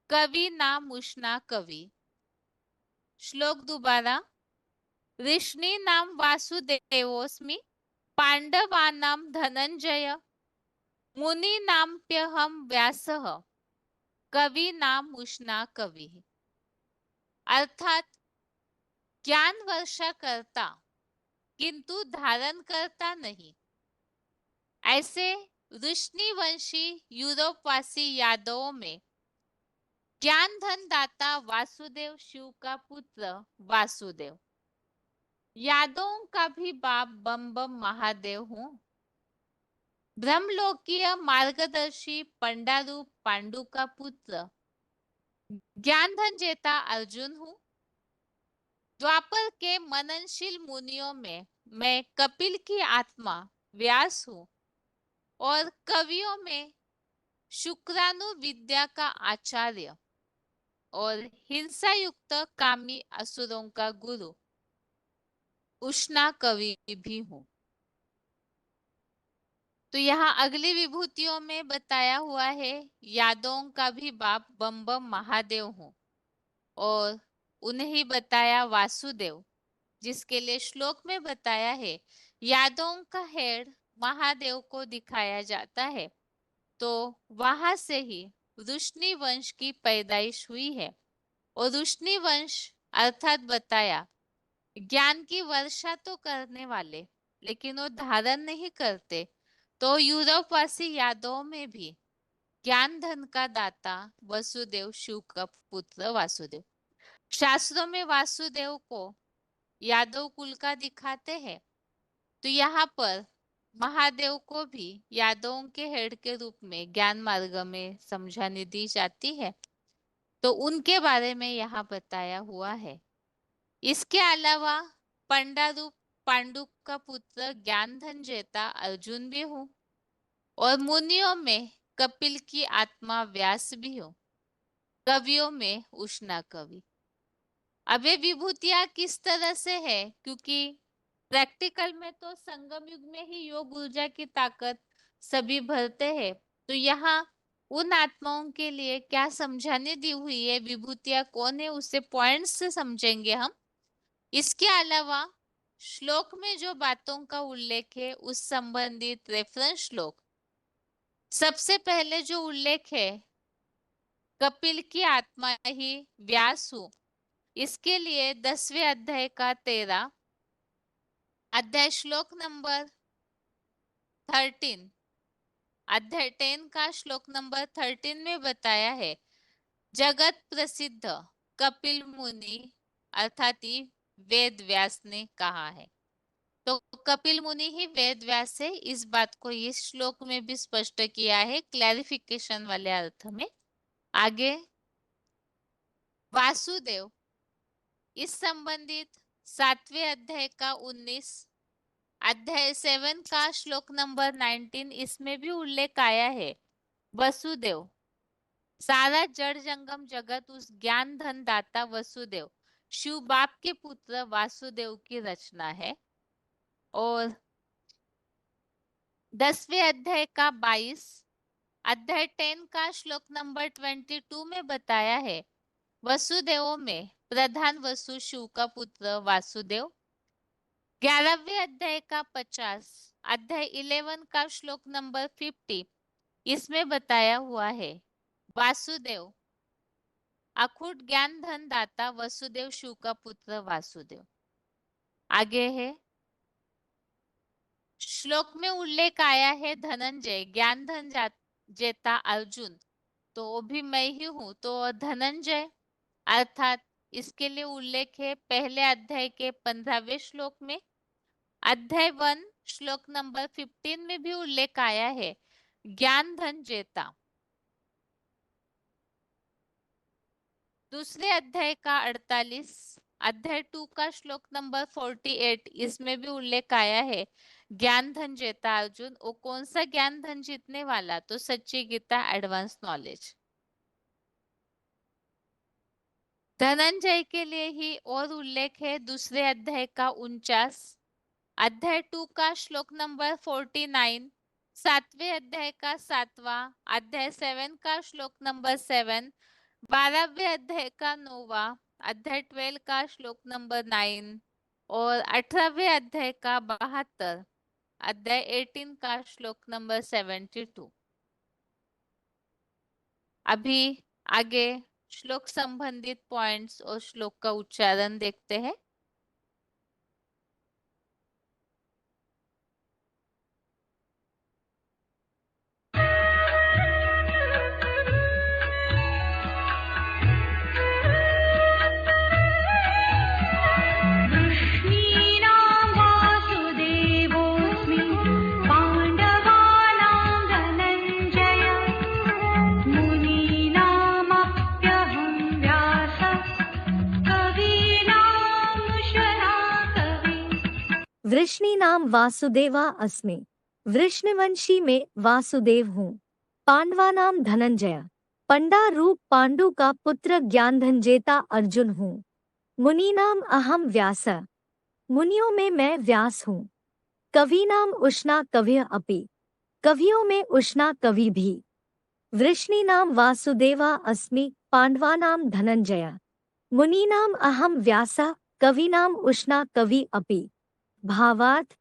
कवि नाम उष्णा कवि। श्लोक दोबारा, ऋष्णि नाम वासुदेवोस्मि, पांडवानां धनंजय, मुनि नाम प्यहम व्यासः, कवि नाम उष्णा कवि। अर्थात ज्ञान वर्षा करता किंतु धारण करता नहीं, ऐसे ऋष्णि वंशी यूरोपवासी यादवों में ज्ञान धन दाता वासुदेव शिव का पुत्र वासुदेव, यादवों का भी बाप बम बम महादेव हूँ, ब्रह्मलोकीय मार्गदर्शी पंडारूप पांडु का पुत्र ज्ञान धन जेता अर्जुन हूँ, द्वापर के मननशील मुनियों में मैं कपिल की आत्मा व्यास हूँ, और कवियों में शुक्रानु विद्या का आचार्य और हिंसा युक्त कामी असुरों का गुरु उष्णा कवि भी हूँ। तो यहाँ अगली विभूतियों में बताया हुआ है, यादवों का भी बाप बम बम महादेव हूँ, और उन्हें ही बताया वासुदेव, जिसके लिए श्लोक में बताया है यादवों का हेड महादेव को दिखाया जाता है, तो वहां से ही वृष्णि वंश की पैदाइश हुई है। और वृष्णि वंश अर्थात बताया ज्ञान की वर्षा तो करने वाले, लेकिन वो धारण नहीं करते। तो यूरोपवासी यादवों में भी ज्ञान धन का दाता वसुदेव, शिव का पुत्र वासुदेव। शास्त्रों में वासुदेव को यादव कुल का दिखाते हैं, तो यहाँ पर महादेव को भी यादवों के हेड के रूप में ज्ञान मार्ग में समझाने दी जाती है, तो उनके बारे में यहाँ बताया हुआ है। इसके अलावा पंडा रूप पांडु का पुत्र ज्ञानधन जेता अर्जुन भी हूँ, और मुनियों में कपिल की आत्मा व्यास भी हूँ, कवियों में उष्णा कवि। अब ये विभूतियां किस तरह से है, क्योंकि प्रैक्टिकल में तो संगम युग में ही योग ऊर्जा की ताकत सभी भरते हैं, तो यहाँ उन आत्माओं के लिए क्या समझाने दी हुई है, विभूतियां कौन है, उसे पॉइंट्स से समझेंगे हम। इसके अलावा श्लोक में जो बातों का उल्लेख है उस संबंधित रेफरेंस श्लोक, सबसे पहले जो उल्लेख है कपिल की आत्मा ही व्यास हूं, इसके लिए 10वें अध्याय का 13 अध्याय श्लोक नंबर 13 अध्याय 10 का श्लोक नंबर 13 में बताया है जगत प्रसिद्ध कपिल मुनि अर्थात वेद व्यास ने कहा है। तो कपिल मुनि ही वेद व्यास है, इस बात को इस श्लोक में भी स्पष्ट किया है क्लैरिफिकेशन वाले अर्थ में। आगे वासुदेव, इस संबंधित 7वें अध्याय का 19 अध्याय 7 का श्लोक नंबर 19, इसमें भी उल्लेख आया है वसुदेव, सारा जड़ जंगम जगत उस ज्ञान धन दाता वसुदेव शिव बाप के पुत्र वासुदेव की रचना है। और 10वें अध्याय का 22 अध्याय 10 का श्लोक नंबर 22 में बताया है वसुदेवों में प्रधान वसु शिव का पुत्र वासुदेव। 11वें अध्याय का 50 अध्याय 11 का श्लोक नंबर 50, इसमें बताया हुआ है वासुदेव अखूट ज्ञान धन दाता वसुदेव शिव का पुत्र वासुदेव। आगे है श्लोक में उल्लेख आया है धनंजय ज्ञान धन जेता अर्जुन, तो वो भी मैं ही हूँ, तो धनंजय अर्थात इसके लिए उल्लेख है पहले अध्याय के 15वें श्लोक में। अध्याय 1 श्लोक नंबर 15 में भी उल्लेख आया है ज्ञान धन जेता। दूसरे अध्याय का 48 अध्याय 2 का श्लोक नंबर 48, इसमें भी उल्लेख आया है ज्ञान धन जेता अर्जुन। वो कौन सा ज्ञान धन जीतने वाला, तो सच्ची गीता एडवांस नॉलेज। धनंजय के लिए ही और उल्लेख है दूसरे अध्याय का 49 अध्याय 2 का श्लोक नंबर 49, 7वें अध्याय का 7वां अध्याय 7 का श्लोक नंबर 7, 12वें अध्याय का 9वां अध्याय 12 का श्लोक नंबर 9 और 18वें अध्याय का 72 अध्याय 18 का श्लोक नंबर 72। अभी आगे श्लोक संबंधित पॉइंट्स और श्लोक का उच्चारण देखते हैं। वृष्णीनाम वासुदेवा अस्मि, वृष्णिवंशी में वासुदेव हूँ। पांडवानाम धनंजय, पंडा रूप पांडु का पुत्र ज्ञानधनजेता अर्जुन हूँ। मुनीनाम अहम व्यास, मुनियों में मैं व्यास हूँ। कवीनाम उष्णा कवि अपि, कवियों में उष्णा कवि भी। वृष्णीनाम वासुदेवा अस्मि, पांडवानाम धनंजय, मुनीनाम अहम व्यास, कविनाम उष्णा कवि अपि। भावार्थ,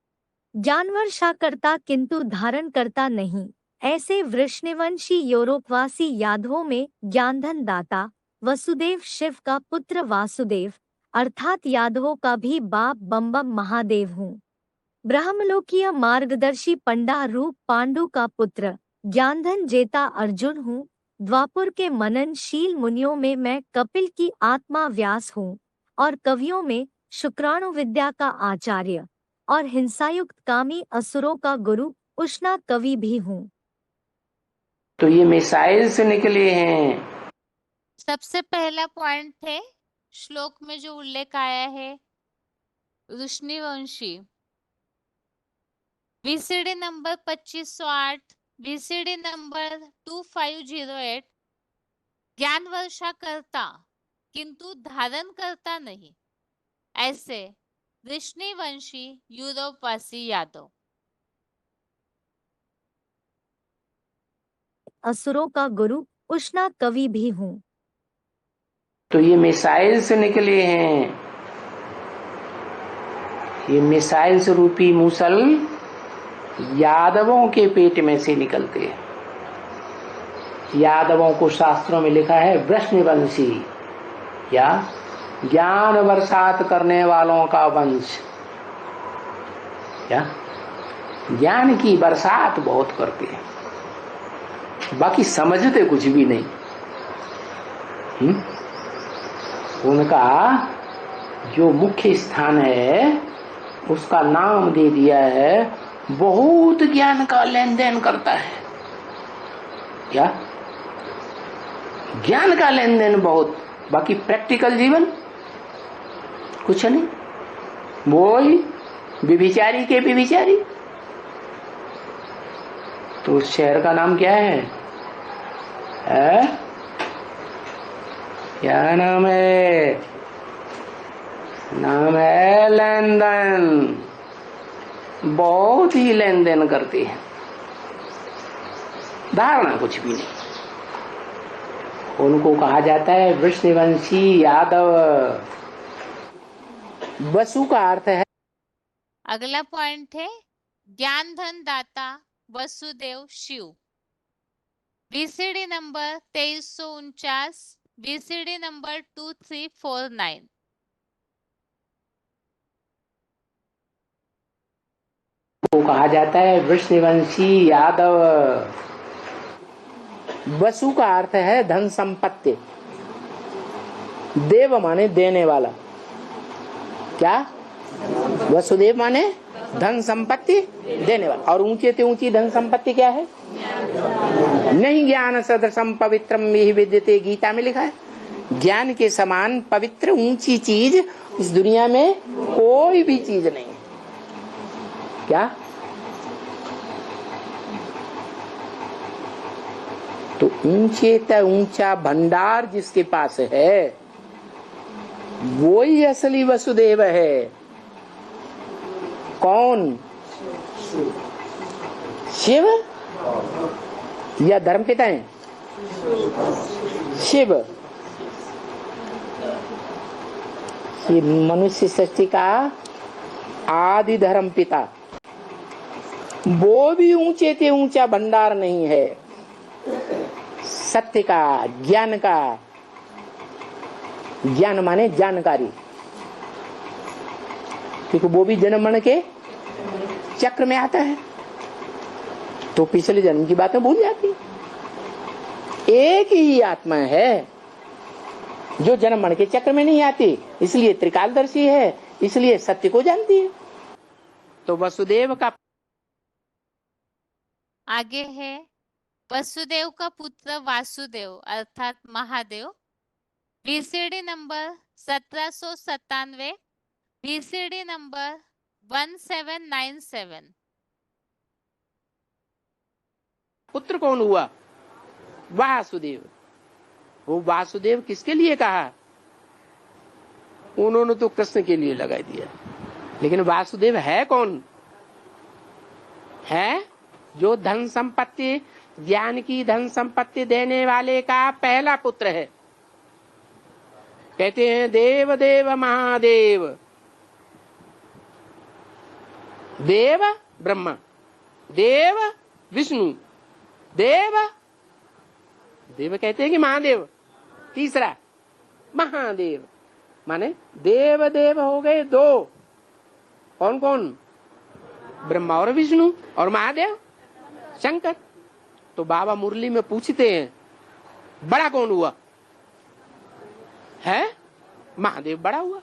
जानवर शा करता किंतु धारण करता नहीं। ऐसे वृष्णिवंशी यूरोपवासी यादवों में ज्ञानधन दाता वसुदेव शिव का पुत्र वासुदेव अर्थात यादवों का भी बाप बम बम महादेव हूँ। ब्रह्मलोकीय मार्गदर्शी पंडा रूप पांडु का पुत्र ज्ञानधन जेता अर्जुन हूँ। द्वापुर के मननशील मुनियों में मैं कपिल की आत्मा व्यास हूँ और कवियों में शुक्राणु विद्या का आचार्य और हिंसायुक्त कामी असुरों का गुरु उष्णा कवि भी हूँ। तो ये मिसाइल से निकले हैं। सबसे पहला पॉइंट है श्लोक में जो उल्लेख आया है वृष्णिवंशी, वीसीडी नंबर 2508, वीसीडी नंबर 2508, ज्ञान वर्षा करता किंतु धारण करता नहीं। ऐसे वृष्णिवंशी यूरोपवासी यादव असुरों का गुरु उष्णा कवि भी हूँ। तो ये मिसाइल से निकले हैं। ये मिसाइल से रूपी मूसल यादवों के पेट में से निकलते हैं। यादवों को शास्त्रों में लिखा है वृष्णिवंशी, या ज्ञान बरसात करने वालों का वंश। क्या ज्ञान की बरसात बहुत करते हैं, बाकी समझते कुछ भी नहीं। उनका जो मुख्य स्थान है उसका नाम दे दिया है, बहुत ज्ञान का लेन देन करता है। क्या ज्ञान का लेन देन बहुत, बाकी प्रैक्टिकल जीवन कुछ नहीं। वही विभिचारी के विभिचारी। तो उस शहर का नाम क्या है? क्या नाम है? नाम है लेन देन। बहुत ही लेन देन करते हैं, धारणा कुछ भी नहीं। उनको कहा जाता है वृष्णिवंशी यादव। वसु का अर्थ है। अगला पॉइंट है ज्ञान धन दाता Vasudev Shiv, VCD number 2349, VCD number 2349। को कहा जाता है वृष्णिवंशी यादव। वसु का अर्थ है धन संपत्ति। देव माने देने वाला। क्या? वसुदेव माने धन संपत्ति देने वाला। और ऊंचे से ऊंची धन संपत्ति क्या है? नहीं ज्ञान सदृशम पवित्रम यही विद्यते, गीता में लिखा है। ज्ञान के समान पवित्र ऊंची चीज इस दुनिया में कोई भी चीज नहीं है। क्या? तो ऊंचे से ऊंचा भंडार जिसके पास है वो ही असली वसुदेव है। कौन? शिव या धर्मपिता हैं? शिव। ये मनुष्य सृष्टि का आदि धर्म पिता। वो भी ऊंचे से ऊंचा भंडार नहीं है सत्य का, ज्ञान का। ज्ञान माने जानकारी, क्योंकि वो भी जन्म मरण के चक्र में आता है, तो पिछले जन्म की बातें भूल जाती। एक ही आत्मा है जो जन्म मरण के चक्र में नहीं आती, इसलिए त्रिकालदर्शी है, इसलिए सत्य को जानती है। तो वसुदेव का आगे है वसुदेव का पुत्र वासुदेव अर्थात Mahadev, VCD number 1797, VCD number 1797। पुत्र कौन हुआ? वासुदेव। वो वासुदेव किसके लिए कहा? उन्होंने तो कृष्ण के लिए लगा दिया, लेकिन वासुदेव है कौन? है जो धन संपत्ति, ज्ञान की धन संपत्ति देने वाले का पहला पुत्र है। कहते हैं देव देव महादेव। देव ब्रह्मा, देव विष्णु, देव देव कहते हैं कि महादेव, तीसरा महादेव, माने देव देव हो गए दो। कौन कौन? ब्रह्मा और विष्णु, और महादेव शंकर। तो बाबा मुरली में पूछते हैं बड़ा कौन हुआ? है महादेव बड़ा हुआ।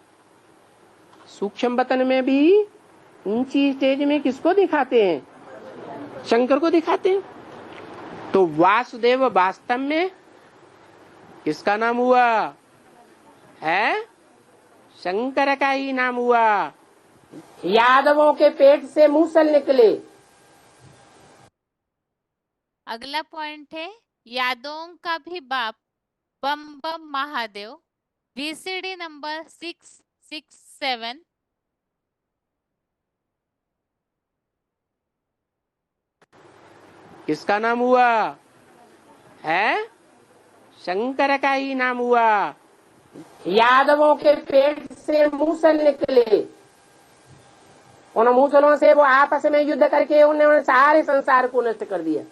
सूक्ष्म वतन में भी ऊंची स्टेज में किसको दिखाते हैं? शंकर को दिखाते हैं। तो वासुदेव वास्तव में किसका नाम हुआ? है शंकर का ही नाम हुआ। यादवों के पेट से मूसल निकले। अगला पॉइंट है यादवों का भी बाप बम बम महादेव, VCD नंबर 667। किसका नाम हुआ? है शंकर का ही नाम हुआ। यादवों के पेट से मूसल निकले। उन मूसलों से वो आपस में युद्ध करके उन्होंने सारे संसार को नष्ट कर दिया,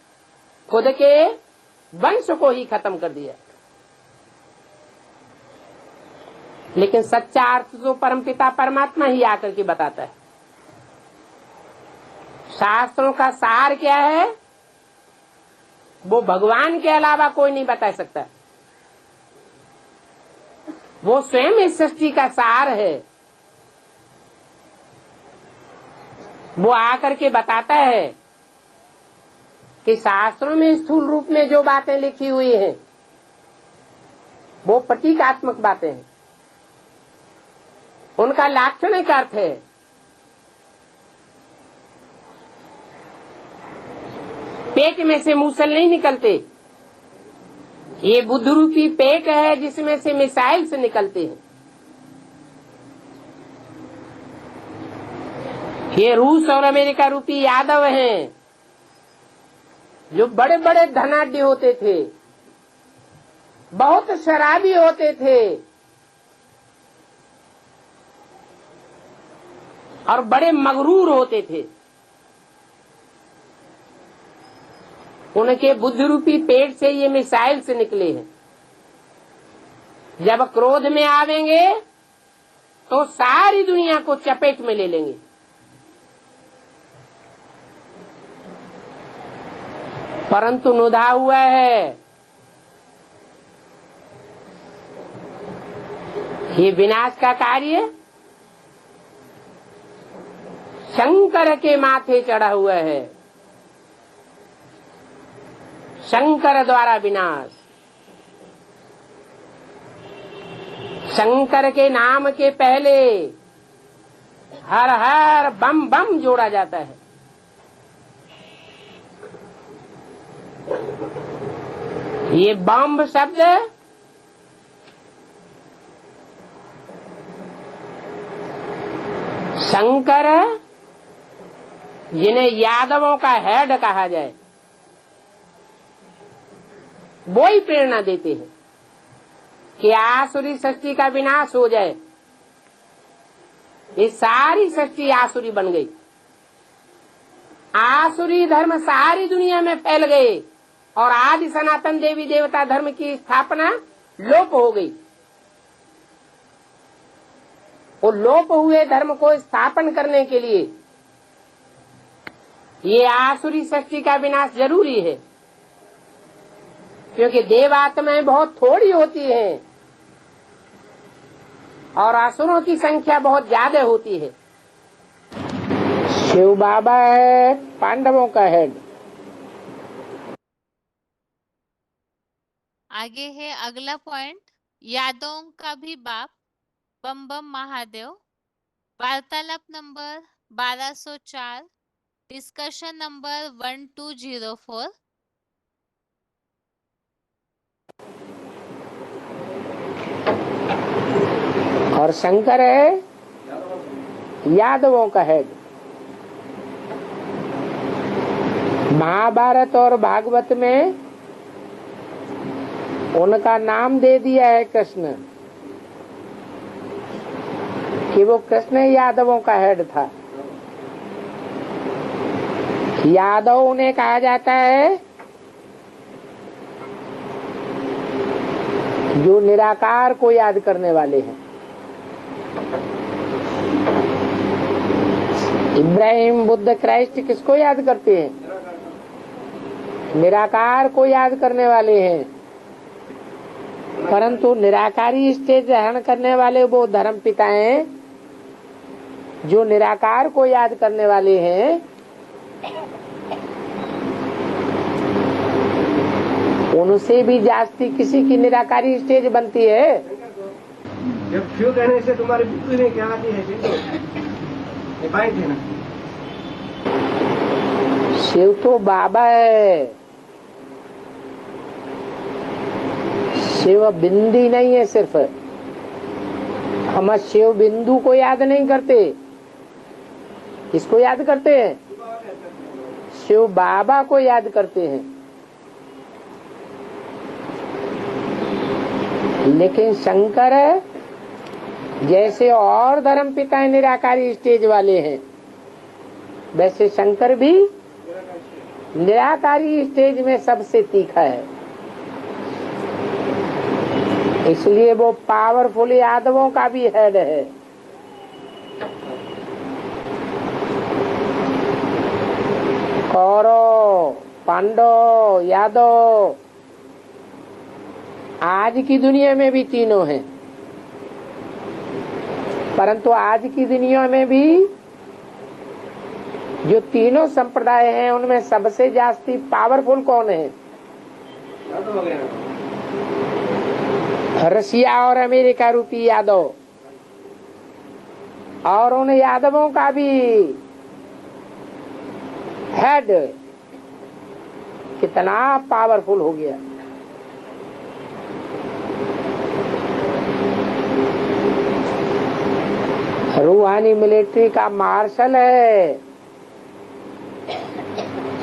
खुद के वंश को ही खत्म कर दिया। लेकिन सच्चा अर्थ तो परमपिता परमात्मा ही आकर के बताता है। शास्त्रों का सार क्या है वो भगवान के अलावा कोई नहीं बता सकता। वो स्वयं इस सृष्टि का सार है। वो आकर के बताता है कि शास्त्रों में स्थूल रूप में जो बातें लिखी हुई हैं वो प्रतीकात्मक बातें हैं। उनका लाक्षणिक अर्थ है। पेट में से मूसल नहीं निकलते। ये बुद्ध रूपी पेट है जिसमें से मिसाइल से निकलते हैं। ये रूस और अमेरिका रूपी यादव हैं जो बड़े बड़े धनाढ्य होते थे, बहुत शराबी होते थे और बड़े मगरूर होते थे। उनके बुद्ध रूपी पेट से ये मिसाइल से निकले हैं। जब क्रोध में आवेंगे तो सारी दुनिया को चपेट में ले लेंगे। परंतु नुधा हुआ है ये विनाश का कार्य शंकर के माथे चढ़ा हुआ है। शंकर द्वारा विनाश। शंकर के नाम के पहले हर हर बम बम जोड़ा जाता है। ये बम शब्द शंकर जिन्हें यादवों का हेड कहा जाए वो ही प्रेरणा देते हैं कि आसुरी सृष्टि का विनाश हो जाए। ये सारी सृष्टि आसुरी बन गई। आसुरी धर्म सारी दुनिया में फैल गए और आदि सनातन देवी देवता धर्म की स्थापना लोप हो गई। वो लोप हुए धर्म को स्थापन करने के लिए ये आसुरी सृष्टि का विनाश जरूरी है, क्योंकि देव आत्माएं बहुत थोड़ी होती हैं और असुरों की संख्या बहुत ज्यादा होती है। शिव बाबा है पांडवों का हेड। आगे है अगला पॉइंट यादवों का भी बाप बम बम महादेव, वार्तालाप नंबर 1204, डिस्कशन नंबर 1204। और शंकर है यादवों का हेड। महाभारत और भागवत में उनका नाम दे दिया है कृष्ण। कि वो कृष्ण यादवों का हेड था। यादव उन्हें कहा जाता है जो निराकार को याद करने वाले हैं। इब्राहिम, बुद्ध, क्राइस्ट किसको याद करते हैं? निराकार को याद करने वाले हैं। परंतु निराकारी स्टेज धारण करने वाले वो धर्म पिता हैं जो निराकार को याद करने वाले हैं। उनसे भी जास्ती किसी की निराकारी स्टेज बनती है। जब शिव कहने से तुम्हारी बुद्धि में क्या आती है? ये बाइक है ना, शिव तो बाबा है, शिव बिंदी नहीं है। सिर्फ हम शिव बिंदु को याद नहीं करते। किसको याद करते हैं? शिव बाबा को याद करते हैं। लेकिन शंकर जैसे और धर्म पिता निराकारी स्टेज वाले हैं, वैसे शंकर भी निराकारी स्टेज में सबसे तीखा है। इसलिए वो पावरफुल यादवों का भी हेड है। कौरव, पांडव, यादव आज की दुनिया में भी तीनों हैं। परंतु आज की दुनिया में भी जो तीनों संप्रदाय हैं उनमें सबसे जास्ती पावरफुल कौन है? रशिया और अमेरिका रूपी यादव। और उन यादवों का भी हेड कितना पावरफुल हो गया। रूहानी मिलिट्री का मार्शल है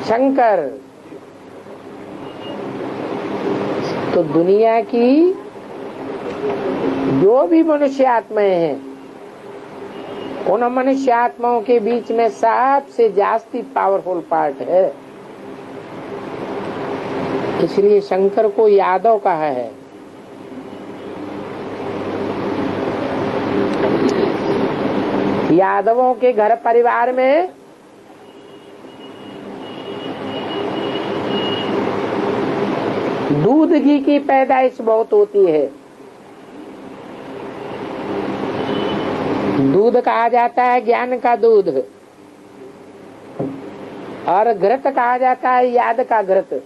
शंकर। तो दुनिया की जो भी मनुष्य आत्माएं हैं उन मनुष्य आत्माओं के बीच में सबसे जास्ती पावरफुल पार्ट है। इसलिए शंकर को यादव कहा है। यादवों के घर परिवार में दूध घी की पैदाइश बहुत होती है। दूध कहा जाता है ज्ञान का दूध और घृत कहा जाता है याद का घृत।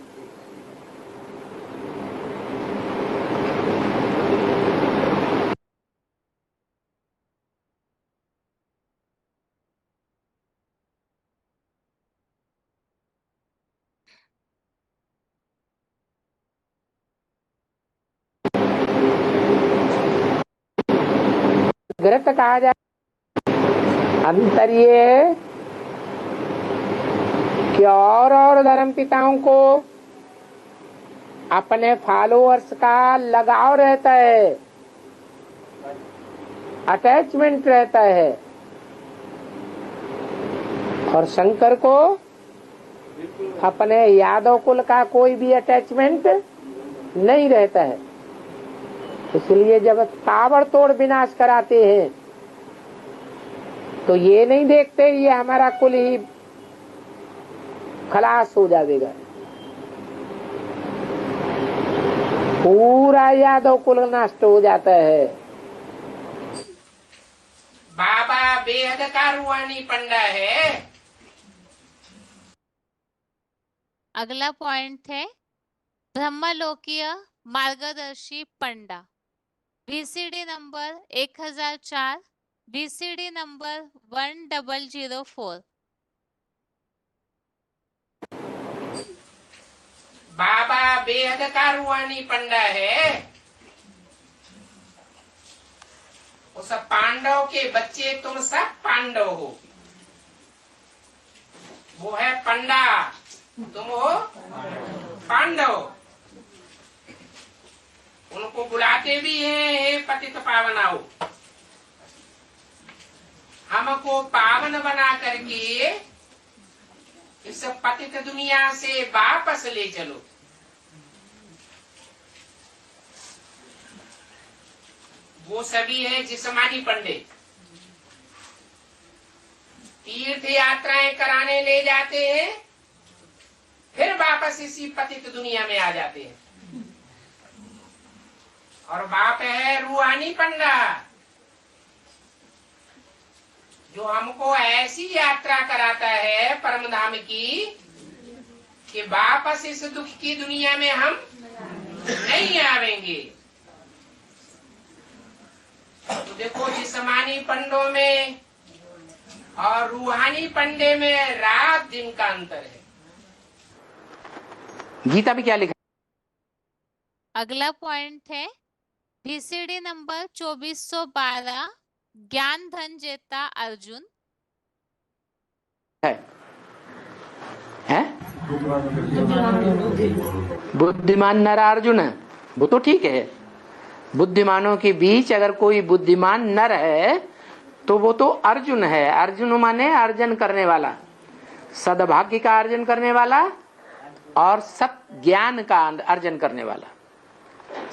घृत कहा जाता है। अंतर ये है कि और धर्म पिताओं को अपने फॉलोअर्स का लगाव रहता है, अटैचमेंट रहता है। और शंकर को अपने यादव कुल का कोई भी अटैचमेंट नहीं रहता है। इसलिए जब ताबड़तोड़ विनाश कराते हैं तो ये नहीं देखते ये हमारा कुल ही खलास हो जाएगा। पूरा यादव कुल नष्ट हो जाता है। बाबा बेहद का रूहानी पंडा है। अगला पॉइंट है ब्रह्मलोकीय मार्गदर्शी पंडा। VCD number 1004, VCD number 1004। बाबा बेहद का रूहानी पंडा है। उस पांडव के बच्चे तुम सब पांडव हो। वो है पंडा, तुम हो पांडव। उनको बुलाते भी हैं हे पतित पावनाओ। हमको पावन बना करके इस पतित दुनिया से वापस ले चलो। वो सभी है जिस्मानी पंडित, तीर्थ यात्राएं कराने ले जाते हैं, फिर वापस इसी पतित दुनिया में आ जाते हैं। और बाप है रूहानी पंडा, जो हमको ऐसी यात्रा कराता है परम धाम की कि वापस इस दुख की दुनिया में हम नहीं आवेंगे। तो देखो, जिस्मानी पंडों में और रूहानी पंडे में रात दिन का अंतर है। गीता में क्या लिखा? अगला पॉइंट है VCD नंबर 2412, ज्ञान धन जेता अर्जुन। है बुद्धिमान नर अर्जुन है, वो तो ठीक है। बुद्धिमानों के बीच अगर कोई बुद्धिमान नर है तो वो तो अर्जुन है। अर्जुन माने अर्जन करने वाला, सद्भाग्य का अर्जन करने वाला और सत ज्ञान का अर्जन करने वाला,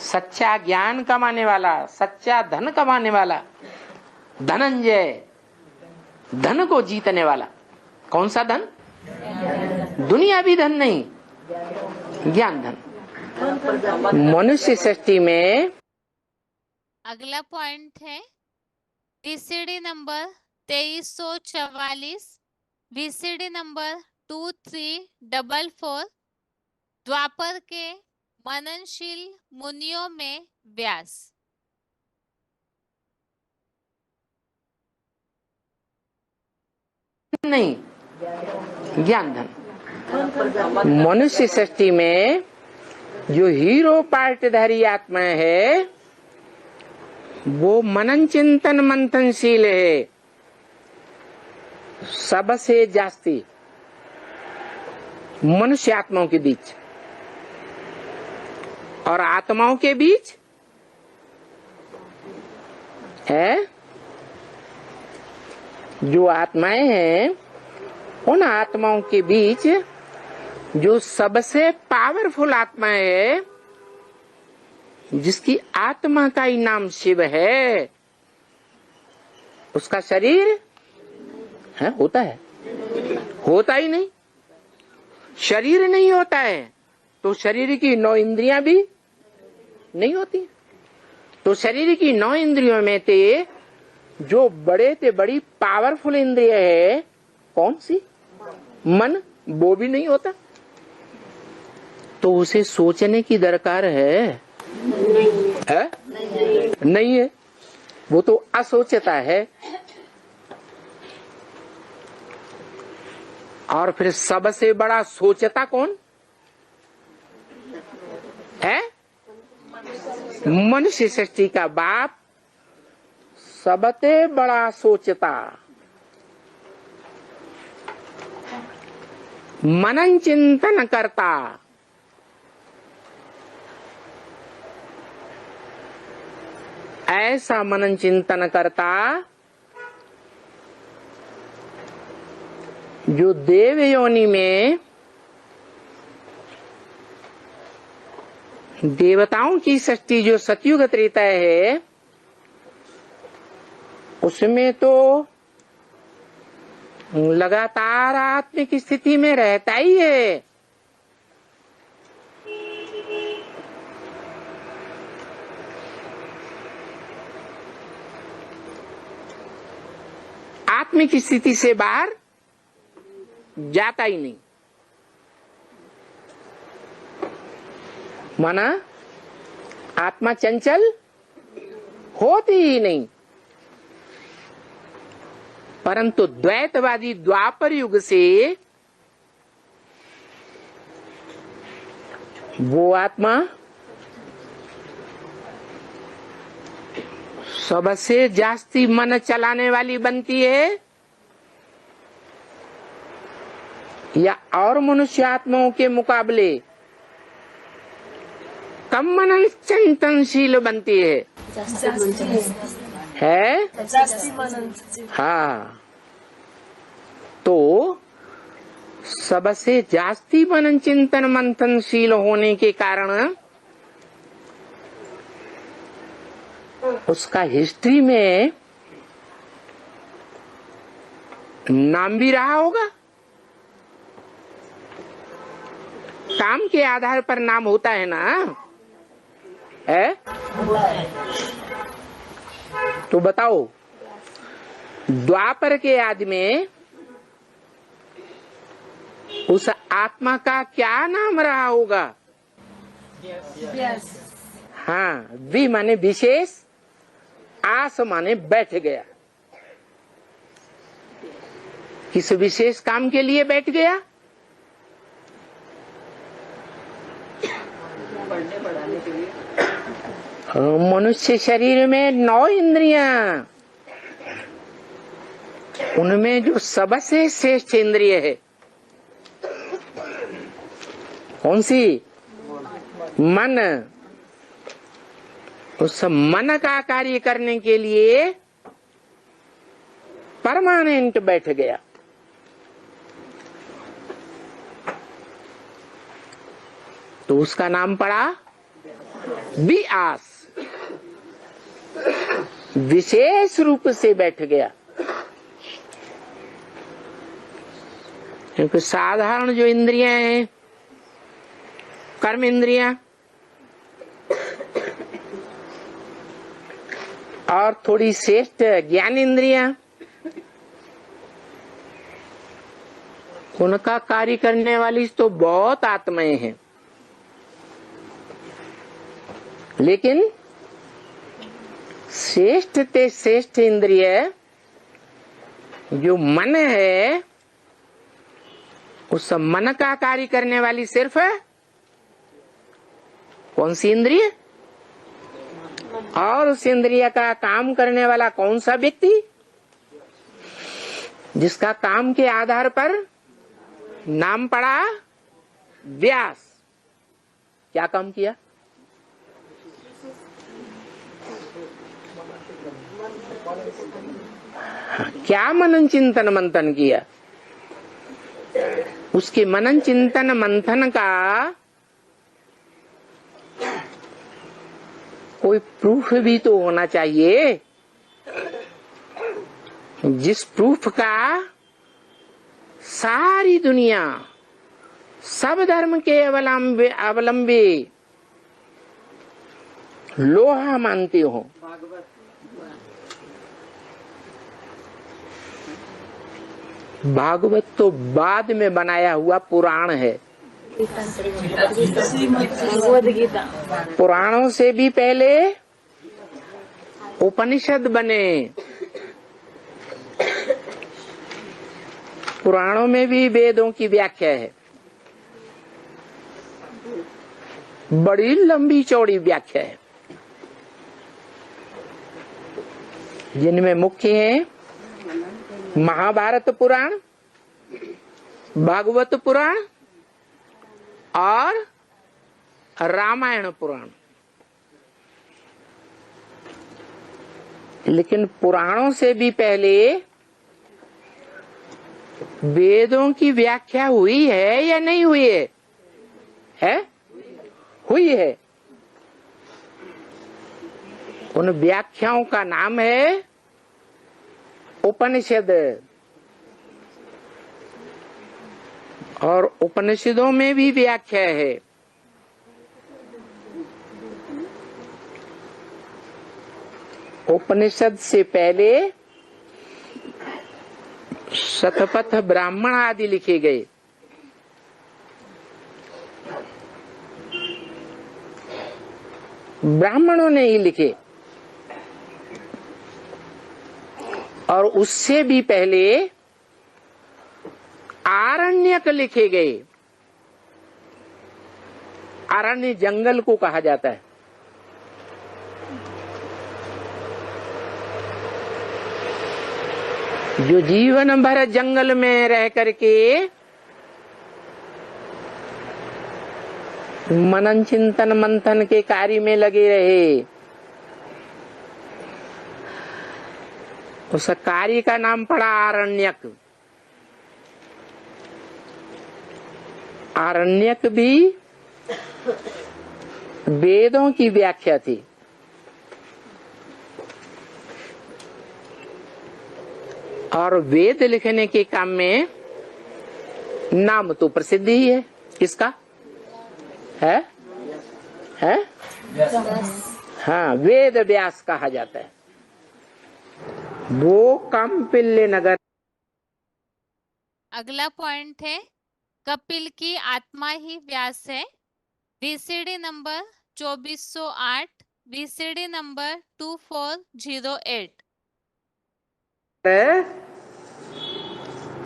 सच्चा ज्ञान कमाने वाला, सच्चा धन कमाने वाला, धनंजय, धन को जीतने वाला। कौन सा धन? दुनियावी धन नहीं, ज्ञान धन। मनुष्य सृष्टि में अगला पॉइंट है VCD नंबर 2344, VCD नंबर 2344, द्वापर के मननशील मुनियों में व्यास। नहीं, ज्ञान धन। मनुष्य सृष्टि में जो हीरो पार्टधारी आत्मा है वो मनन चिंतन मंथनशील है, सबसे जास्ती मनुष्य आत्माओं के बीच। और आत्माओं के बीच है जो आत्माएं हैं, उन आत्माओं के बीच जो सबसे पावरफुल आत्मा है, जिसकी आत्मा का ही नाम शिव है, उसका शरीर है होता है? होता ही नहीं। शरीर नहीं होता है तो शरीर की 9 इंद्रियां भी नहीं होती। तो शरीर की 9 इंद्रियों में ते जो बड़े ते बड़ी पावरफुल इंद्रिय है, कौन सी? मन, वो भी नहीं होता। तो उसे सोचने की दरकार है? नहीं है, वो तो असोचता है। और फिर सबसे बड़ा सोचता कौन है? मनुष्य सृष्टि का बाप सबसे बड़ा सोचता, मनन चिंतन करता, ऐसा मनन चिंतन करता जो देव योनि में देवताओं की सृष्टि जो सतयुग त्रेता है, उसमें तो लगातार आत्मिक स्थिति में रहता ही है। आत्मिक स्थिति से बाहर जाता ही नहीं। माना आत्मा चंचल होती ही नहीं। परंतु द्वैतवादी द्वापर युग से वो आत्मा सबसे जास्ती मन चलाने वाली बनती है, या और मनुष्य आत्माओं के मुकाबले कम मनन चिंतनशील बनती है? है। हाँ, तो सबसे जास्ती मनन चिंतन मंथनशील होने के कारण उसका हिस्ट्री में नाम भी रहा होगा। काम के आधार पर नाम होता है ना, है? तो बताओ, द्वापर के आदि में उस आत्मा का क्या नाम रहा होगा? हाँ, वि माने विशेष, आस माने बैठ गया। किस विशेष काम के लिए बैठ गया? मनुष्य शरीर में 9 इंद्रियां, उनमें जो सबसे श्रेष्ठ इंद्रिय है कौन सी? मन। उस मन का कार्य करने के लिए परमानेंट बैठ गया। तो उसका नाम पड़ा व्यास। विशेष रूप से बैठ गया। क्योंकि साधारण जो इंद्रियां हैं, कर्म इंद्रियां और थोड़ी श्रेष्ठ ज्ञान इंद्रियां, उनका कार्य करने वाली तो बहुत आत्माएं हैं, लेकिन श्रेष्ठ ते श्रेष्ठ इंद्रिय जो मन है, उस मन का कार्य करने वाली सिर्फ कौन सी इंद्रिय? और उस इंद्रिय का काम करने वाला कौन सा व्यक्ति? जिसका काम के आधार पर नाम पड़ा व्यास। क्या काम किया? क्या मनन चिंतन मंथन किया? उसके मनन चिंतन मंथन का कोई प्रूफ भी तो होना चाहिए, जिस प्रूफ का सारी दुनिया, सब धर्म के अवलंबी लोहा मानते हो। भागवत तो बाद में बनाया हुआ पुराण है। पुराणों से भी पहले उपनिषद बने। पुराणों में भी वेदों की व्याख्या है, बड़ी लंबी चौड़ी व्याख्या है, जिनमें मुख्य है महाभारत पुराण, भागवत पुराण और रामायण पुराण। लेकिन पुराणों से भी पहले वेदों की व्याख्या हुई है या नहीं हुई है? है? हुई है। उन व्याख्याओं का नाम है उपनिषद। और उपनिषदों में भी व्याख्या है। उपनिषद से पहले शतपथ ब्राह्मण आदि लिखे गए। ब्राह्मणों ने ही लिखे। और उससे भी पहले आरण्यक लिखे गए। आरण्य जंगल को कहा जाता है। जो जीवन भर जंगल में रह करके मनन चिंतन मंथन के कार्य में लगे रहे, उस कार्य का नाम पड़ा आरण्यक। आरण्यक भी वेदों की व्याख्या थी। और वेद लिखने के काम में नाम तो प्रसिद्ध ही है। किसका है? हाँ, वेद व्यास कहा जाता है। वो कपिल नगर। अगला पॉइंट है कपिल की आत्मा ही व्यास है। VCD number 2408, VCD number 2408।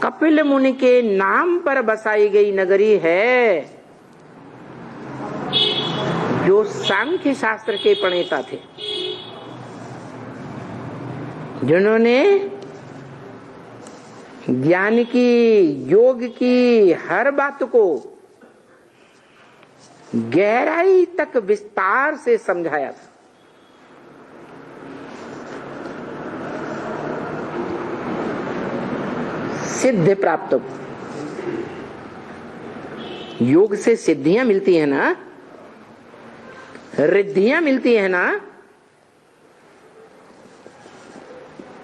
Kapil मुनि के नाम पर बसाई गई नगरी है, जो सांख्य शास्त्र के प्रणेता थे, जिन्होंने ज्ञान की, योग की हर बात को गहराई तक विस्तार से समझाया था। सिद्ध प्राप्त, योग से सिद्धियां मिलती है ना, रिद्धियां मिलती है ना,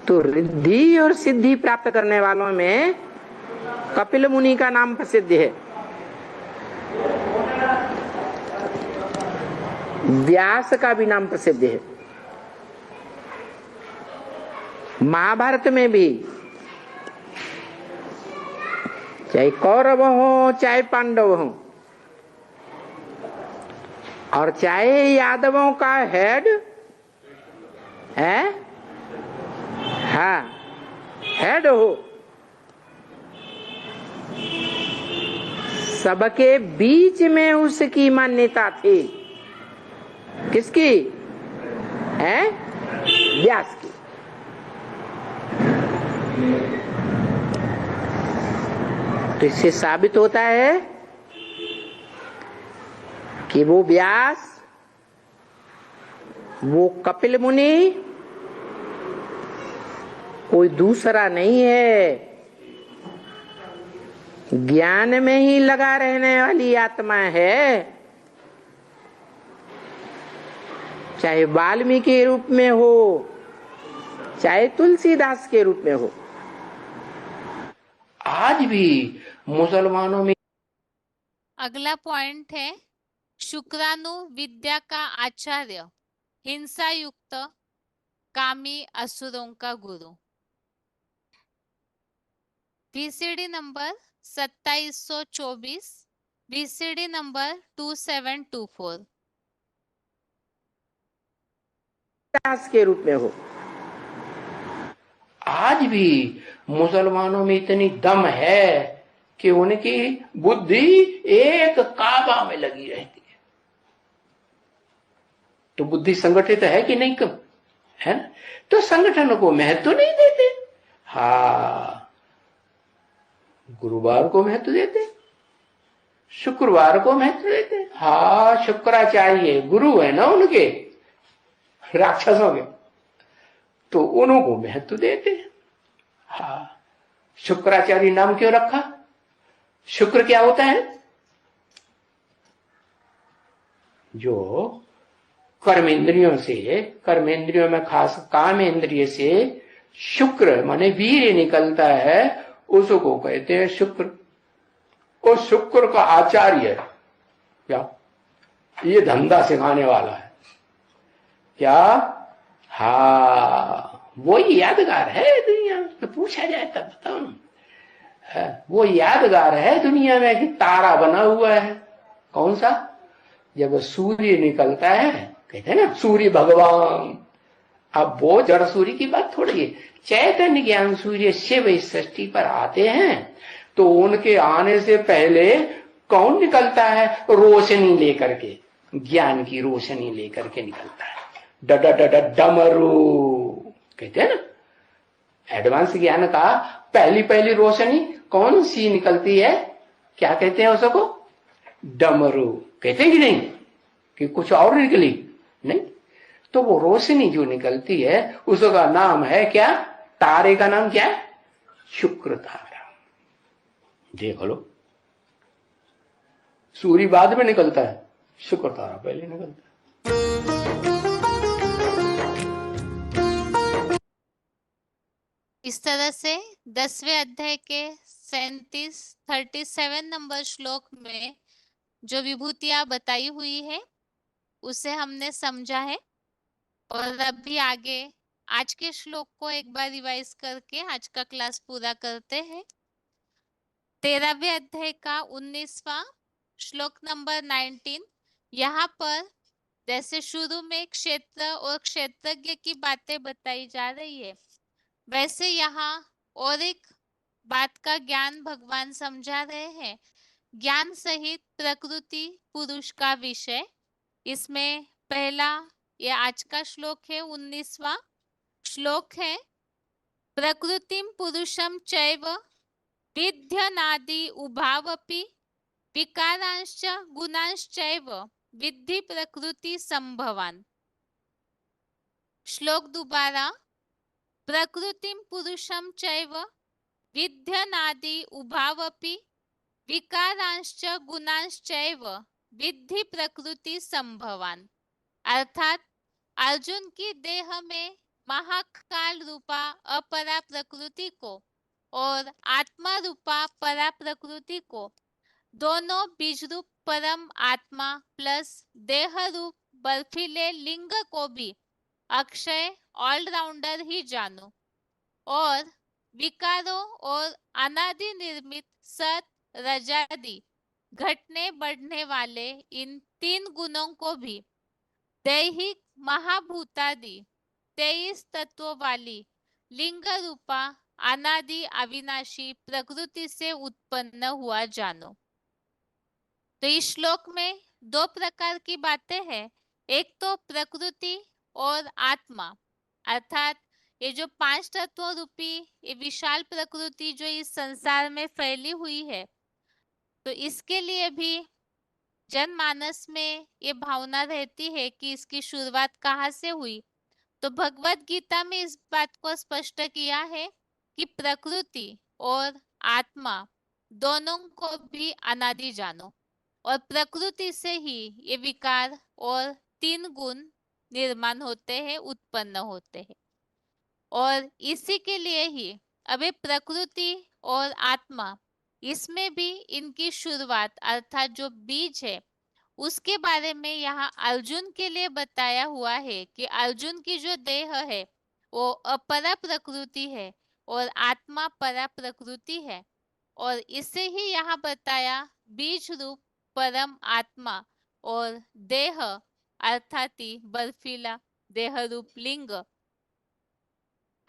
तो रिद्धि और सिद्धि प्राप्त करने वालों में कपिल मुनि का नाम प्रसिद्ध है। व्यास का भी नाम प्रसिद्ध है। महाभारत में भी चाहे कौरव हो चाहे पांडव हो, और चाहे यादवों का हेड है, हाँ, हेड हो, सबके बीच में उसकी मान्यता थी। किसकी है? व्यास की। तो इससे साबित होता है कि वो व्यास, वो कपिल मुनि कोई दूसरा नहीं है, ज्ञान में ही लगा रहने वाली आत्मा है। चाहे वाल्मीकि के रूप में हो, चाहे तुलसीदास के रूप में हो, आज भी मुसलमानों में। अगला पॉइंट है शुक्राणु विद्या का आचार्य, हिंसा युक्त कामी असुरों का गुरु। VCD number 2724, VCD number 2724। दास के रूप में हो। आज भी मुसलमानों में इतनी दम है कि उनकी बुद्धि एक काबा में लगी रहती है। तो बुद्धि संगठित है कि नहीं, कब है ना? तो संगठन को महत्व नहीं देते। हाँ, गुरुवार को महत्व देते, शुक्रवार को महत्व देते। हाँ, शुक्राचार्य गुरु है ना उनके, राक्षसों के, तो उनको महत्व देते। हाँ, शुक्राचार्य नाम क्यों रखा? शुक्र क्या होता है? जो कर्मेंद्रियों से, कर्मेंद्रियों में खास काम इंद्रिय से शुक्र माने वीर्य निकलता है, उसको कहते हैं शुक्र। और शुक्र का आचार्य क्या? ये धंधा सिखाने वाला है क्या? हाँ, वो यादगार है दुनिया में। तो पूछा जाए तब बताओ, वो यादगार है दुनिया में कि तारा बना हुआ है। कौन सा? जब सूर्य निकलता है, कहते हैं ना सूर्य भगवान। अब वो जड़ सूर्य की बात थोड़ी है। चैतन्य ज्ञान सूर्य शिव इस सृष्टि पर आते हैं, तो उनके आने से पहले कौन निकलता है? रोशनी लेकर के, ज्ञान की रोशनी लेकर के निकलता है। डमरू कहते हैं ना, एडवांस ज्ञान का पहली रोशनी कौन सी निकलती है? क्या कहते हैं उसको? डमरू कहते हैं कि नहीं? कि कुछ और निकली नहीं? तो वो रोशनी जो निकलती है उसका नाम है क्या? तारे का नाम क्या है? शुक्र तारा। देख लो, सूर्य बाद में निकलता है, शुक्र तारा पहले निकलता है। इस तरह से 10वें अध्याय के 37 नंबर श्लोक में जो विभूतियां बताई हुई है उसे हमने समझा है। और अभी आगे आज के श्लोक को एक बार रिवाइज करके आज का क्लास पूरा करते हैं। 13वें अध्याय का 19वां श्लोक नंबर 19। यहाँ पर जैसे शुरू में क्षेत्र और क्षेत्रज्ञ की बातें बताई जा रही है, वैसे यहाँ और एक बात का ज्ञान भगवान समझा रहे हैं। ज्ञान सहित प्रकृति पुरुष का विषय। इसमें पहला ये आज का श्लोक है, 19वां श्लोक है। प्रकृतिम पुरुषम चैव विध्यनादि उभावपि विकारांश्च गुणांश्चैव विद्धि प्रकृति संभवान। श्लोक दोबारा। प्रकृतिम पुरुषम चैव विध्यनादि उभावपि विकारांश्च गुणांश्चैव विद्धि प्रकृति संभवान। अर्थात अर्जुन की देह में महाकाल रूपा अपरा प्रकृति को और आत्मा रूपा परा प्रकृति को, दोनों बीज रूप परम आत्मा प्लस देह रूप बर्फीले लिंग को भी अक्षय ऑलराउंडर ही जानो और विकारों और अनादि निर्मित सत रजादि घटने बढ़ने वाले इन 3 गुणों को भी दैहिक महाभूतादि 23 तत्वों वाली लिंग रूपा अनादि अविनाशी प्रकृति से उत्पन्न हुआ जानो। तो इस श्लोक में 2 प्रकार की बातें हैं। एक तो प्रकृति और आत्मा, अर्थात ये जो 5 तत्वों रूपी ये विशाल प्रकृति जो इस संसार में फैली हुई है, तो इसके लिए भी जनमानस में ये भावना रहती है कि इसकी शुरुआत कहाँ से हुई। तो भगवत गीता में इस बात को स्पष्ट किया है कि प्रकृति और आत्मा दोनों को भी अनादि जानो और प्रकृति से ही ये विकार और 3 गुण निर्माण होते हैं, उत्पन्न होते हैं। और इसी के लिए ही अभी प्रकृति और आत्मा, इसमें भी इनकी शुरुआत अर्थात जो बीज है उसके बारे में यहाँ अर्जुन के लिए बताया हुआ है कि अर्जुन की जो देह है वो अपरा प्रकृति है और आत्मा परा प्रकृति है। और इसे ही यहाँ बताया बीज रूप परम आत्मा और देह अर्थात ही बर्फीला देह रूप लिंग,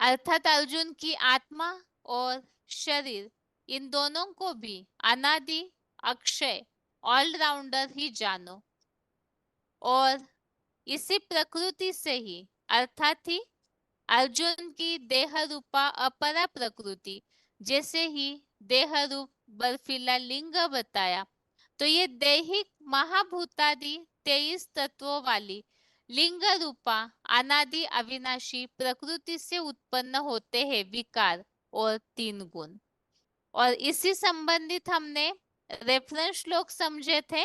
अर्थात अर्जुन की आत्मा और शरीर इन दोनों को भी अनादि अक्षय ऑलराउंडर ही जानो और इसी प्रकृति से ही अर्थात ही अर्जुन की देह रूपा अपरा प्रकृति जैसे ही देह रूप बर्फीला लिंग बताया, तो ये दैहिक महाभूतादि 23 तत्वों वाली लिंग रूपा अनादि अविनाशी प्रकृति से उत्पन्न होते हैं विकार और 3 गुण। और इसी संबंधित हमने रेफरेंस श्लोक समझे थे।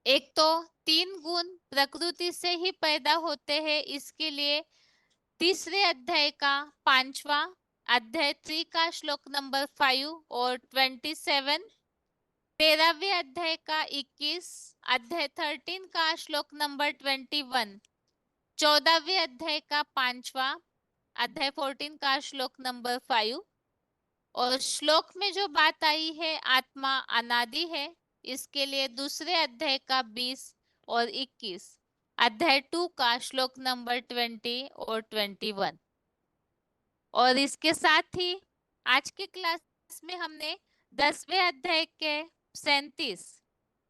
एक तो 3 गुण प्रकृति से ही पैदा होते हैं, इसके लिए 3रे अध्याय का 5वां अध्याय 3 का श्लोक नंबर 5 और 27, 13वें अध्याय का 21 अध्याय 13 का श्लोक नंबर 21, 14वें अध्याय का 5वां अध्याय 14 का श्लोक नंबर 5। और श्लोक में जो बात आई है आत्मा अनादि है, इसके लिए 2रे अध्याय का 20 और 21 अध्याय 2 का श्लोक नंबर 20 और 21। और इसके साथ ही आज की क्लास में हमने 10वें अध्याय के 37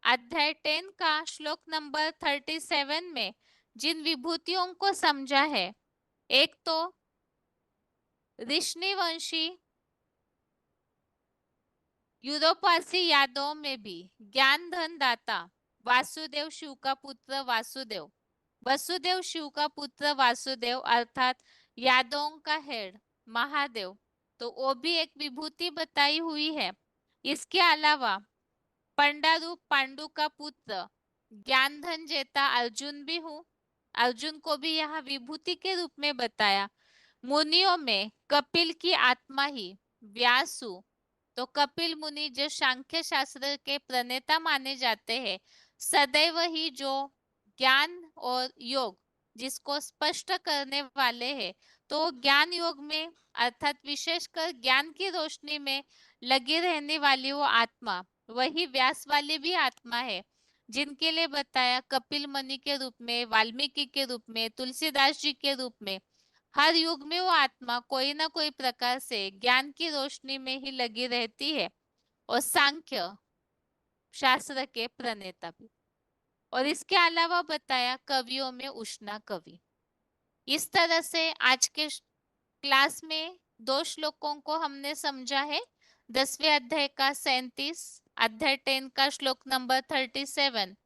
अध्याय 10 का श्लोक नंबर 37 में जिन विभूतियों को समझा है, एक तो ऋषिवंशी यूरोपवासी यादव में भी ज्ञान धन दाता वासुदेव शिव का पुत्र वासुदेव, वसुदेव शिव का पुत्र वासुदेव, अर्थात यादों का हेड महादेव, तो वो भी एक विभूति बताई हुई है। इसके अलावा पंडारूप पांडु का पुत्र ज्ञानधन जेता अर्जुन भी हूँ। अर्जुन को भी यहाँ विभूति के रूप में बताया। मुनियों में कपिल की आत्मा ही व्यास हूँ। तो कपिल मुनि जो सांख्य शास्त्र के प्रणेता माने जाते हैं, सदैव ही जो ज्ञान और योग जिसको स्पष्ट करने वाले हैं, तो ज्ञान योग में अर्थात विशेषकर ज्ञान की रोशनी में लगी रहने वाली वो आत्मा, वही व्यास वाली भी आत्मा है, जिनके लिए बताया कपिल मुनि के रूप में, वाल्मीकि के रूप में, तुलसीदास जी के रूप में। हर युग में वो आत्मा कोई ना कोई प्रकार से ज्ञान की रोशनी में ही लगी रहती है। और सांख्य शास्त्र के प्रणेता भी। और इसके अलावा बताया कवियों में उष्णा कवि। इस तरह से आज के क्लास में 2 श्लोकों को हमने समझा है। 10वें अध्याय का 37, अध्याय 10 का श्लोक नंबर 37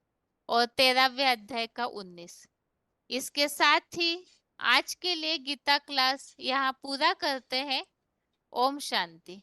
और 13वें अध्याय का 19। इसके साथ ही आज के लिए गीता क्लास यहाँ पूरा करते हैं। ओम शांति।